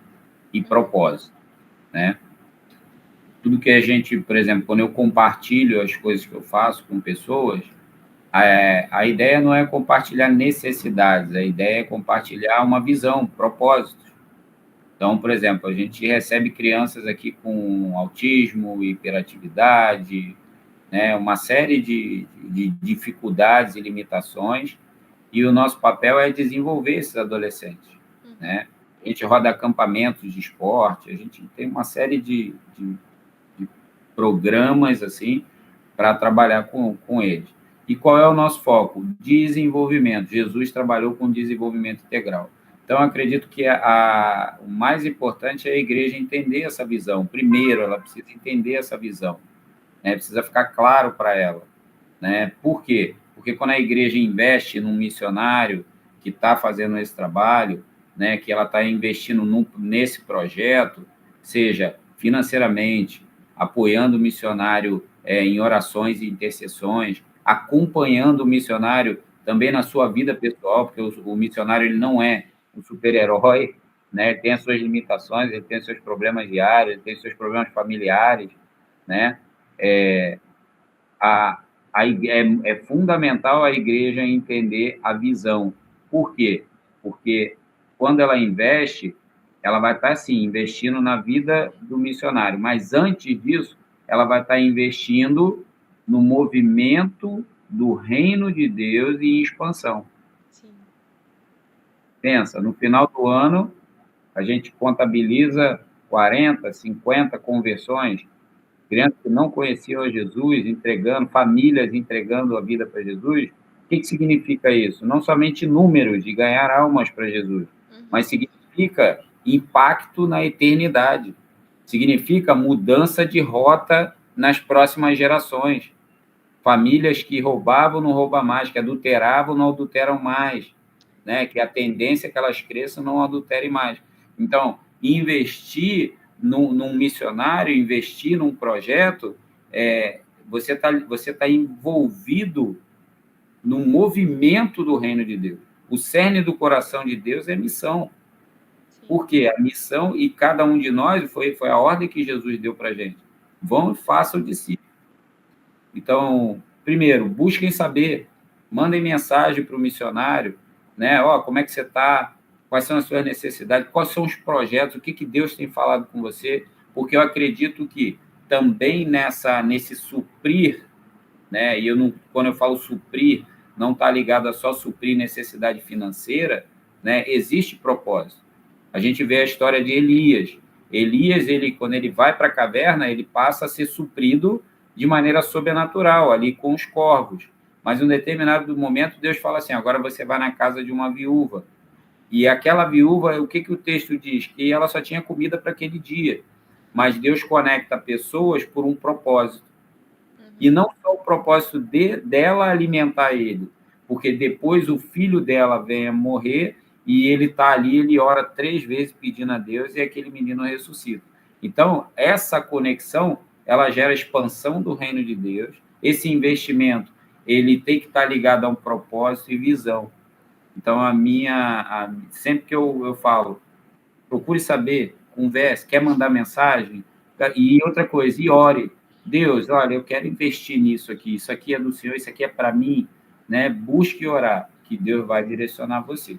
e Uhum, propósito, né? Tudo que a gente, por exemplo, quando eu compartilho as coisas que eu faço com pessoas, a ideia não é compartilhar necessidades, a ideia é compartilhar uma visão, propósito. Então, por exemplo, a gente recebe crianças aqui com autismo, hiperatividade, né, uma série de dificuldades e limitações, e o nosso papel é desenvolver esses adolescentes, uhum, né? A gente roda acampamentos de esporte, a gente tem uma série de programas assim para trabalhar com eles. E qual é o nosso foco? Desenvolvimento. Jesus trabalhou com desenvolvimento integral. Então, acredito que o mais importante é a igreja entender essa visão. Primeiro, ela precisa entender essa visão, né? Precisa ficar claro para ela, né? Por quê? Porque quando a igreja investe num missionário que está fazendo esse trabalho, né, que ela está investindo nesse projeto, seja financeiramente, apoiando o missionário em orações e intercessões, acompanhando o missionário também na sua vida pessoal, porque o missionário ele não é um super-herói, né? Ele tem as suas limitações, ele tem os seus problemas diários, ele tem os seus problemas familiares, né? É, a, é fundamental a igreja entender a visão. Por quê? Porque quando ela investe, ela vai estar, sim, investindo na vida do missionário, mas antes disso, ela vai estar investindo no movimento do reino de Deus e em expansão. sim. Pensa, no final do ano, a gente contabiliza 40, 50 conversões, crianças que não conheciam a Jesus, entregando, famílias entregando a vida para Jesus. O que significa isso? Não somente números de ganhar almas para Jesus, mas Uhum, significa impacto na eternidade. Significa mudança de rota nas próximas gerações. Famílias que roubavam não roubam mais, que adulteravam não adulteram mais, né? Que a tendência é que elas cresçam não adulterem mais. Então, investir num missionário, investir num projeto, você tá envolvido no movimento do reino de Deus. O cerne do coração de Deus é missão. sim. Por quê? A missão, e cada um de nós, foi a ordem que Jesus deu para a gente. Vão e façam discípulos. Então, primeiro, busquem saber, mandem mensagem para o missionário, né? Ó, como é que você está? Quais são as suas necessidades? Quais são os projetos? O que Deus tem falado com você? Porque eu acredito que também nesse suprir, né? E eu não, quando eu falo suprir, não está ligado a só suprir necessidade financeira, né? Existe propósito. A gente vê a história de Elias. Elias, quando ele vai para a caverna, ele passa a ser suprido de maneira sobrenatural, ali com os corvos. Mas em um determinado momento, Deus fala assim: agora você vai na casa de uma viúva. E aquela viúva, o que o texto diz? Que ela só tinha comida para aquele dia. Mas Deus conecta pessoas por um propósito. E Uhum, não só o propósito dela alimentar ele, porque depois o filho dela vem a morrer e ele está ali, ele ora 3 vezes pedindo a Deus e aquele menino ressuscita. Então, essa conexão, ela gera expansão do reino de Deus. Esse investimento, ele tem que estar ligado a um propósito e visão. Então, sempre que eu falo, procure saber, converse, quer mandar mensagem, e outra coisa, e ore. Deus, olha, eu quero investir nisso aqui, isso aqui é do Senhor, isso aqui é para mim, né? Busque orar, que Deus vai direcionar você.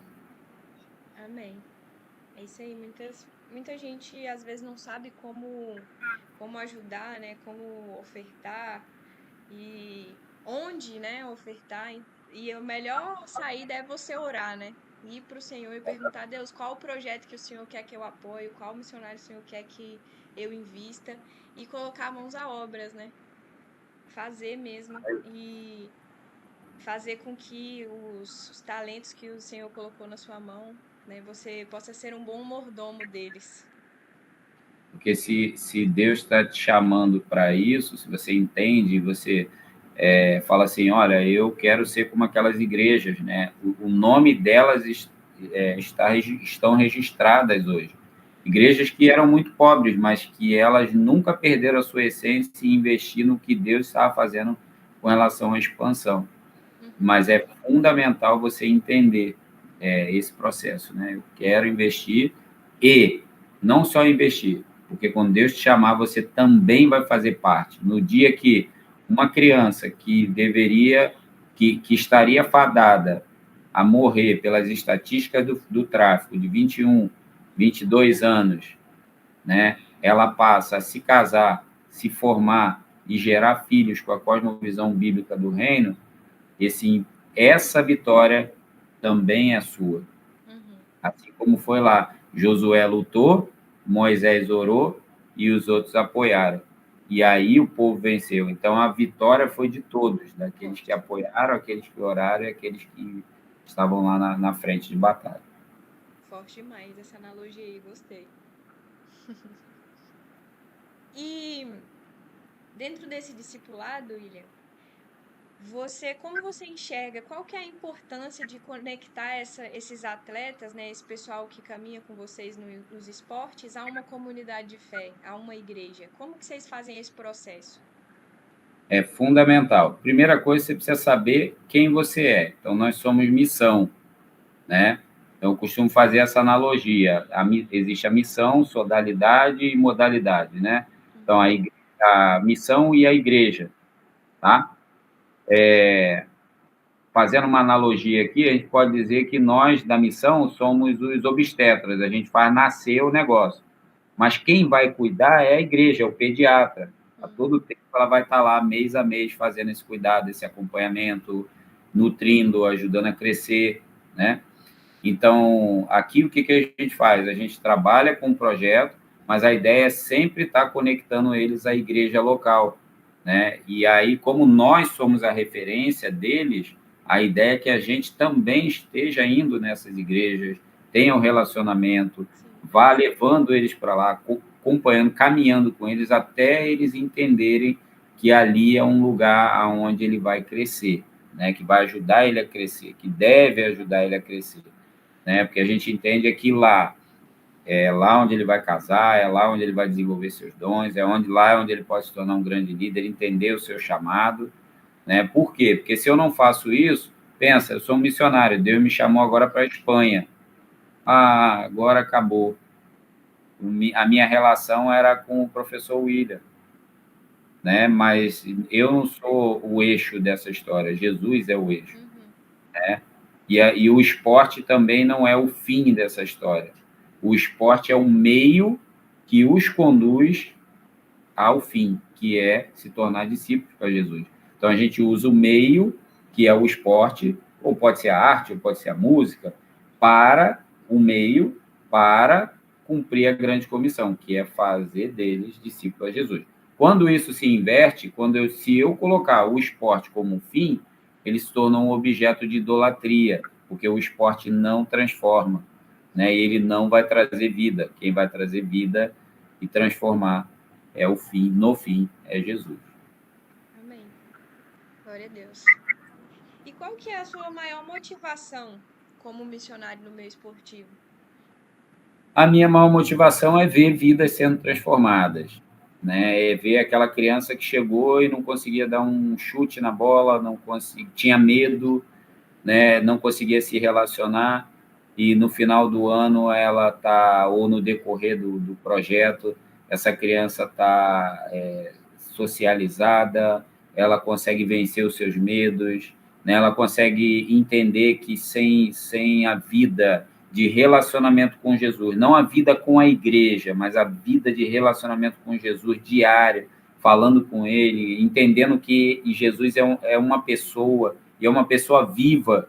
Amém. É isso aí. Muita gente às vezes não sabe como ajudar, né? Como ofertar e onde, né, ofertar. E a melhor saída é você orar, né? Ir para o Senhor e perguntar a Deus qual o projeto que o Senhor quer que eu apoie, qual missionário o Senhor quer que eu invista e colocar mãos à obras, né? Fazer mesmo e fazer com que os talentos que o Senhor colocou na sua mão, né, você possa ser um bom mordomo deles. Porque se Deus está te chamando para isso, se você entende, você fala assim, olha, eu quero ser como aquelas igrejas, né? O nome delas estão registradas hoje. Igrejas que eram muito pobres, mas que elas nunca perderam a sua essência e investiram no que Deus estava fazendo com relação à expansão. Mas é fundamental você entender esse processo, né? Eu quero investir e não só investir, porque quando Deus te chamar, você também vai fazer parte. No dia que uma criança que estaria fadada a morrer pelas estatísticas do tráfico de 21, 22 anos, né? Ela passa a se casar, se formar e gerar filhos com a cosmovisão bíblica do reino, essa vitória também é sua. Assim como foi lá, Josué lutou, Moisés orou e os outros apoiaram. E aí o povo venceu. Então a vitória foi de todos, daqueles que apoiaram, aqueles que oraram e aqueles que estavam lá na frente de batalha. Forte demais essa analogia aí, gostei. E dentro desse discipulado, William, como você enxerga, qual que é a importância de conectar esses atletas, né, esse pessoal que caminha com vocês nos esportes, a uma comunidade de fé, a uma igreja? Como que vocês fazem esse processo? É fundamental. Primeira coisa, você precisa saber quem você é. Então, nós somos missão, né? Então, eu costumo fazer essa analogia. Existe a missão, sodalidade e modalidade, né? Então, a missão e a igreja, tá? Fazendo uma analogia aqui, a gente pode dizer que nós, da missão, somos os obstetras, a gente faz nascer o negócio. Mas quem vai cuidar é a igreja, é o pediatra. A todo tempo ela vai estar lá, mês a mês, fazendo esse cuidado, esse acompanhamento, nutrindo, ajudando a crescer, né? Então, aqui o que a gente faz? A gente trabalha com um projeto, mas a ideia é sempre estar conectando eles à igreja local, né? E aí, como nós somos a referência deles, a ideia é que a gente também esteja indo nessas igrejas, tenha um relacionamento, vá levando eles para lá, acompanhando, caminhando com eles, até eles entenderem que ali é um lugar onde ele vai crescer, né? Que vai ajudar ele a crescer, que deve ajudar ele a crescer, né? Porque a gente entende que lá é lá onde ele vai casar, é lá onde ele vai desenvolver seus dons, lá é onde ele pode se tornar um grande líder, entender o seu chamado, né? Por quê? Porque se eu não faço isso, pensa, eu sou um missionário, Deus me chamou agora para a Espanha. Ah, agora acabou. A minha relação era com o professor William, né? Mas eu não sou o eixo dessa história, Jesus é o eixo, né? E o esporte também não é o fim dessa história. O esporte é o meio que os conduz ao fim, que é se tornar discípulos para Jesus. Então, a gente usa o meio, que é o esporte, ou pode ser a arte, ou pode ser a música, para o meio, para cumprir a grande comissão, que é fazer deles discípulos a Jesus. Quando isso se inverte, se eu colocar o esporte como um fim, ele se torna um objeto de idolatria, porque o esporte não transforma, né? Ele não vai trazer vida. Quem vai trazer vida e transformar no fim, é Jesus. Amém. Glória a Deus. E qual que é a sua maior motivação como missionário no meio esportivo? A minha maior motivação é ver vidas sendo transformadas, né? É ver aquela criança que chegou e não conseguia dar um chute na bola, não conseguia, tinha medo, né, não conseguia se relacionar, e no final do ano ela está, ou no decorrer do projeto, essa criança está socializada, ela consegue vencer os seus medos, né, ela consegue entender que sem a vida de relacionamento com Jesus, não a vida com a igreja, mas a vida de relacionamento com Jesus diária, falando com ele, entendendo que Jesus é uma pessoa, e é uma pessoa viva,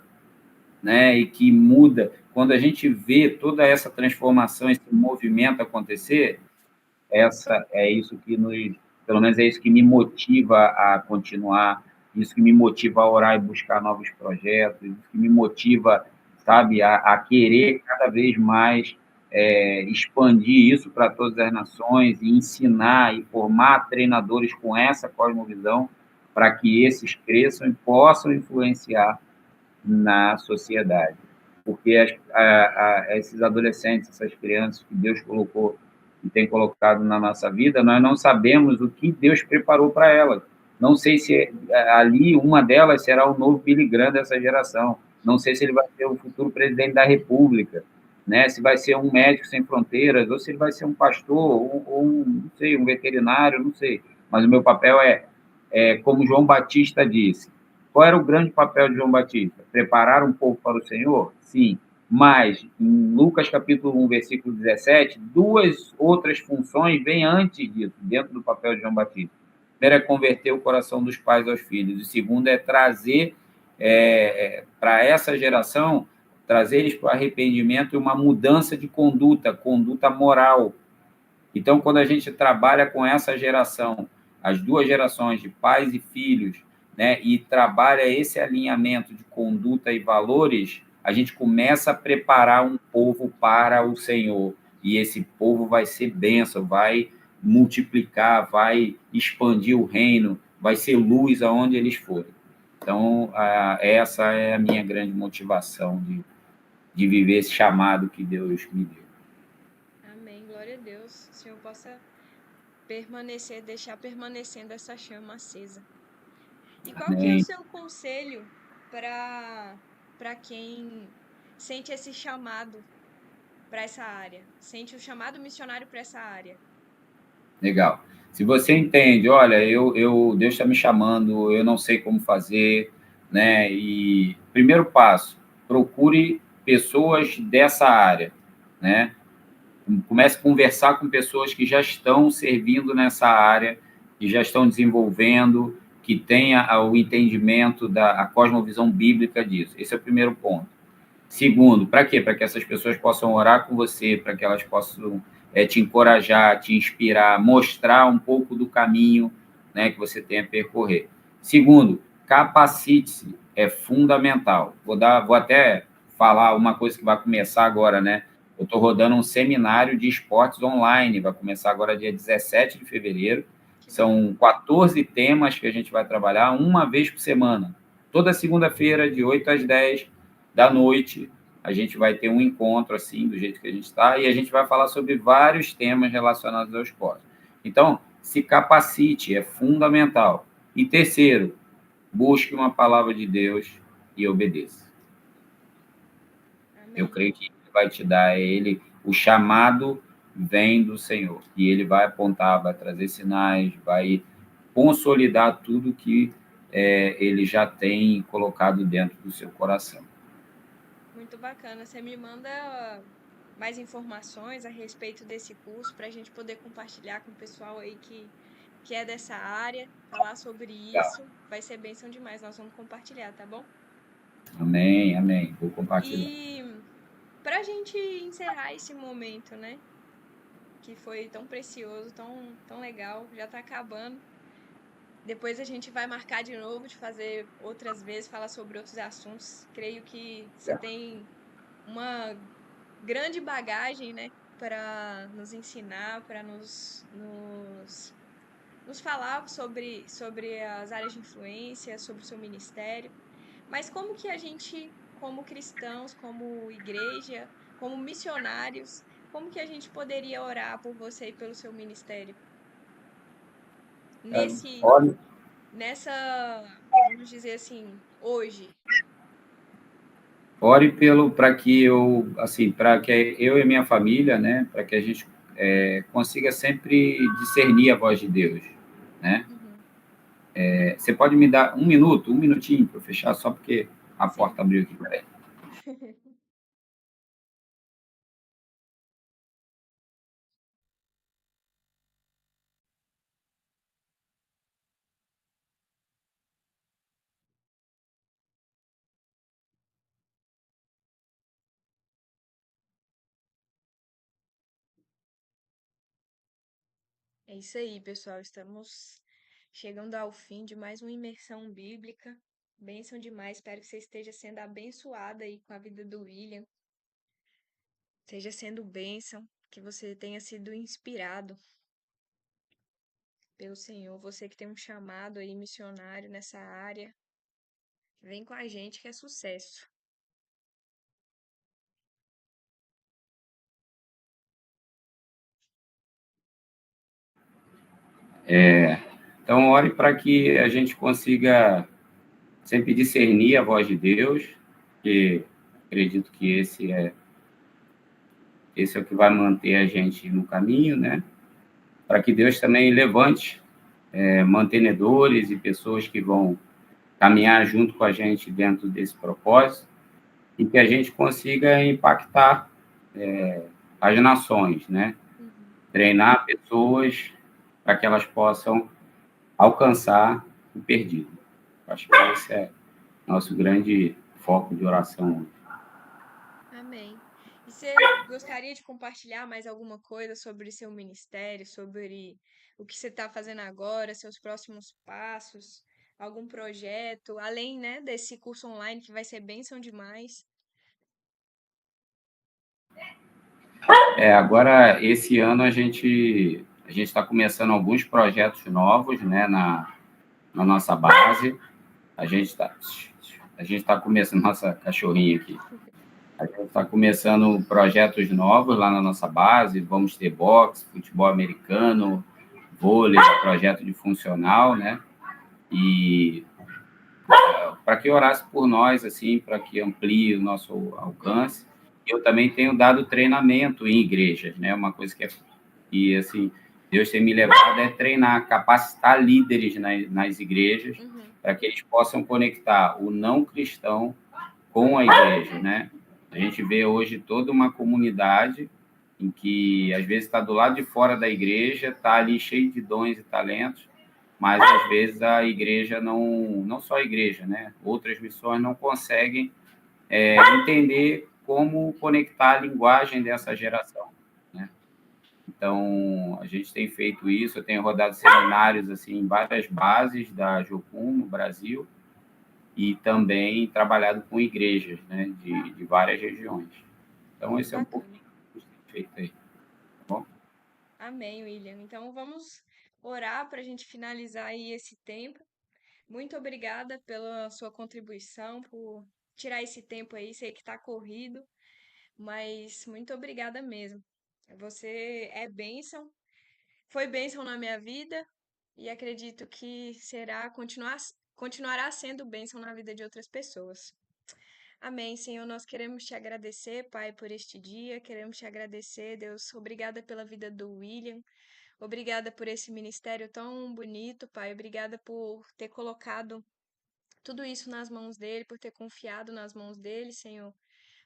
né, e que muda. Quando a gente vê toda essa transformação, esse movimento acontecer, é isso que pelo menos é isso que me motiva a continuar, isso que me motiva a orar e buscar novos projetos, isso que me motiva, sabe, a querer cada vez mais expandir isso para todas as nações e ensinar e formar treinadores com essa cosmovisão para que esses cresçam e possam influenciar na sociedade. Porque esses adolescentes, essas crianças que Deus colocou e tem colocado na nossa vida, nós não sabemos o que Deus preparou para elas. Não sei se ali uma delas será o novo Billy Graham dessa geração. Não sei se ele vai ser o futuro presidente da República, né? Se vai ser um médico sem fronteiras, ou se ele vai ser um pastor, ou não sei, um veterinário, não sei. Mas o meu papel como João Batista disse, qual era o grande papel de João Batista? Preparar um povo para o Senhor? Sim. Mas, em Lucas capítulo 1, versículo 17, duas outras funções vêm antes disso, dentro do papel de João Batista. Primeiro é converter o coração dos pais aos filhos. O segundo é trazer para essa geração, trazer eles para o arrependimento e uma mudança de conduta moral. Então, quando a gente trabalha com essa geração, as duas gerações de pais e filhos, né, e trabalha esse alinhamento de conduta e valores, a gente começa a preparar um povo para o Senhor. E esse povo vai ser bênção, vai multiplicar, vai expandir o reino, vai ser luz aonde eles forem. Então, essa é a minha grande motivação de viver esse chamado que Deus me deu. Amém. Glória a Deus. O Senhor possa permanecer, deixar permanecendo essa chama acesa. E qual que é o seu conselho para quem sente esse chamado para essa área, sente o chamado missionário para essa área? Legal. Se você entende, olha, Deus está me chamando, eu não sei como fazer, né? E primeiro passo, procure pessoas dessa área, né? Comece a conversar com pessoas que já estão servindo nessa área, que já estão desenvolvendo, que tenha o entendimento a cosmovisão bíblica disso. Esse é o primeiro ponto. Segundo, para quê? Para que essas pessoas possam orar com você, para que elas possam te encorajar, te inspirar, mostrar um pouco do caminho, né, que você tem a percorrer. Segundo, capacite-se, é fundamental. Vou até falar uma coisa que vai começar agora, né? Eu estou rodando um seminário de esportes online, vai começar agora dia 17 de fevereiro. São 14 temas que a gente vai trabalhar uma vez por semana. Toda segunda-feira, de 8 às 10 da noite, a gente vai ter um encontro assim, do jeito que a gente está, e a gente vai falar sobre vários temas relacionados ao esporte. Então, se capacite, é fundamental. E terceiro, busque uma palavra de Deus e obedeça. Amém. Eu creio que ele vai te dar o chamado vem do Senhor, e ele vai apontar, vai trazer sinais, vai consolidar tudo que ele já tem colocado dentro do seu coração. Muito bacana. Você me manda mais informações a respeito desse curso para a gente poder compartilhar com o pessoal aí que é dessa área, falar sobre isso. Vai ser bênção demais. Nós vamos compartilhar, tá bom? Amém, amém. Vou compartilhar. E para a gente encerrar esse momento, né? Que foi tão precioso, tão legal, já está acabando. Depois a gente vai marcar de novo, de fazer outras vezes, falar sobre outros assuntos. Creio que você tem uma grande bagagem, né, para nos ensinar, para nos falar sobre as áreas de influência, sobre o seu ministério. Mas como que a gente, como cristãos, como igreja, como missionários, como que a gente poderia orar por você e pelo seu ministério? Nessa, vamos dizer assim, hoje. ore pelo para que eu, assim, para que eu e minha família, né, para que a gente consiga sempre discernir a voz de Deus, né? Uhum. Você pode me dar um minuto, um minutinho para eu fechar, só porque a Sim. porta abriu aqui, peraí. É isso aí, pessoal. Estamos chegando ao fim de mais uma imersão bíblica. Bênção demais. Espero que você esteja sendo abençoada aí com a vida do William. Esteja sendo bênção, que você tenha sido inspirado pelo Senhor. Você que tem um chamado aí missionário nessa área, vem com a gente que é sucesso. Então, ore para que a gente consiga sempre discernir a voz de Deus, que acredito que esse é o que vai manter a gente no caminho, né? Para que Deus também levante mantenedores e pessoas que vão caminhar junto com a gente dentro desse propósito e que a gente consiga impactar as nações, né? Uhum. Treinar pessoas para que elas possam alcançar o perdido. Acho que esse é nosso grande foco de oração. Amém. E você gostaria de compartilhar mais alguma coisa sobre seu ministério, sobre o que você está fazendo agora, seus próximos passos, algum projeto, além, né, desse curso online que vai ser bênção demais? Agora, esse ano, a gente está começando alguns projetos novos, né, na nossa base. A gente está começando, nossa cachorrinha aqui, a gente está começando projetos novos lá na nossa base. Vamos ter boxe, futebol americano, vôlei, projeto de funcional, né? E para que orasse por nós, assim, para que amplie o nosso alcance. Uhum, Eu também tenho dado treinamento em igrejas, né? Uma coisa que assim, Deus tem me levado é treinar, capacitar líderes nas igrejas, uhum. para que eles possam conectar o não cristão com a igreja, né? A gente vê hoje toda uma comunidade em que às vezes está do lado de fora da igreja, está ali cheio de dons e talentos, mas às vezes a igreja não só a igreja, né? Outras missões não conseguem entender como conectar a linguagem dessa geração, né? Então, a gente tem feito isso, eu tenho rodado seminários assim em várias bases da Jocum no Brasil e também trabalhado com igrejas, né, de várias regiões. Então, Que esse é um bacana. pouquinho do que a gente tem feito aí, tá bom? Amém, William. Então vamos orar para a gente finalizar aí esse tempo. Muito obrigada pela sua contribuição, por tirar esse tempo aí. Sei que está corrido, mas muito obrigada mesmo. Você é bênção, foi bênção na minha vida e acredito que continuará sendo bênção na vida de outras pessoas. Amém, Senhor. Nós queremos te agradecer, Pai, por este dia. Queremos te agradecer, Deus. Obrigada pela vida do William. Obrigada por esse ministério tão bonito, Pai. Obrigada por ter colocado tudo isso nas mãos dele, por ter confiado nas mãos dele, Senhor.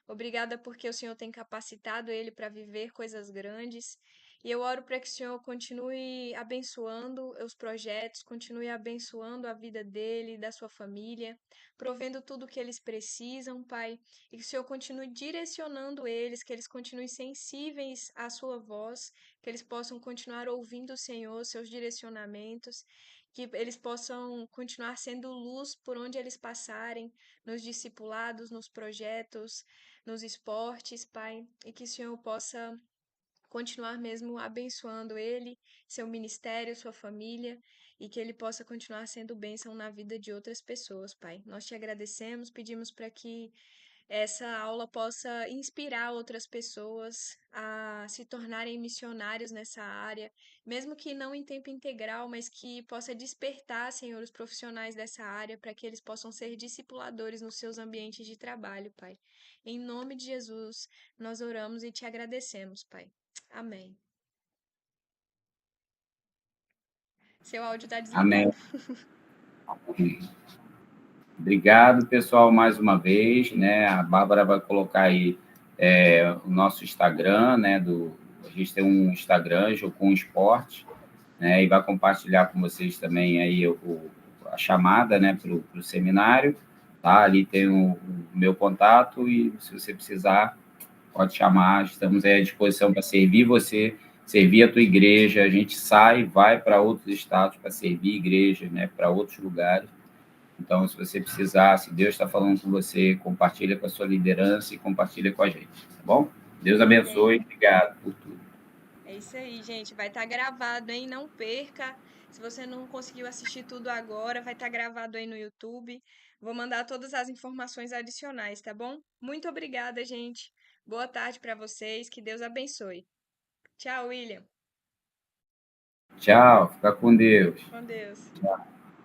Obrigada porque o Senhor tem capacitado ele para viver coisas grandes. E eu oro para que o Senhor continue abençoando os projetos, continue abençoando a vida dele, da sua família, provendo tudo o que eles precisam, Pai. E que o Senhor continue direcionando eles, que eles continuem sensíveis à sua voz, que eles possam continuar ouvindo o Senhor, seus direcionamentos, que eles possam continuar sendo luz por onde eles passarem, nos discipulados, nos projetos, nos esportes, Pai, e que o Senhor possa continuar mesmo abençoando ele, seu ministério, sua família, e que ele possa continuar sendo bênção na vida de outras pessoas, Pai. Nós te agradecemos, pedimos para que essa aula possa inspirar outras pessoas a se tornarem missionários nessa área, mesmo que não em tempo integral, mas que possa despertar, Senhor, os profissionais dessa área para que eles possam ser discipuladores nos seus ambientes de trabalho, Pai. Em nome de Jesus, nós oramos e te agradecemos, Pai. Amém. Seu áudio está Amém. desligado. Obrigado, pessoal, mais uma vez, né? A Bárbara vai colocar aí o nosso Instagram, né? A gente tem um Instagram, Jocum Esporte, né? E vai compartilhar com vocês também aí a chamada, né? Para o seminário, tá? Ali tem o meu contato e se você precisar, pode chamar. Estamos aí à disposição para servir você, servir a tua igreja. A gente sai, vai para outros estados para servir igrejas, né? Para outros lugares. Então, se você precisar, se Deus está falando com você, compartilha com a sua liderança e compartilha com a gente, tá bom? Deus abençoe, Amém. obrigado por tudo. É isso aí, gente. Vai estar gravado, hein? Não perca. Se você não conseguiu assistir tudo agora, vai estar gravado aí no YouTube. Vou mandar todas as informações adicionais, tá bom? Muito obrigada, gente. Boa tarde para vocês. Que Deus abençoe. Tchau, William. Tchau, fica com Deus. Com Deus. Tchau.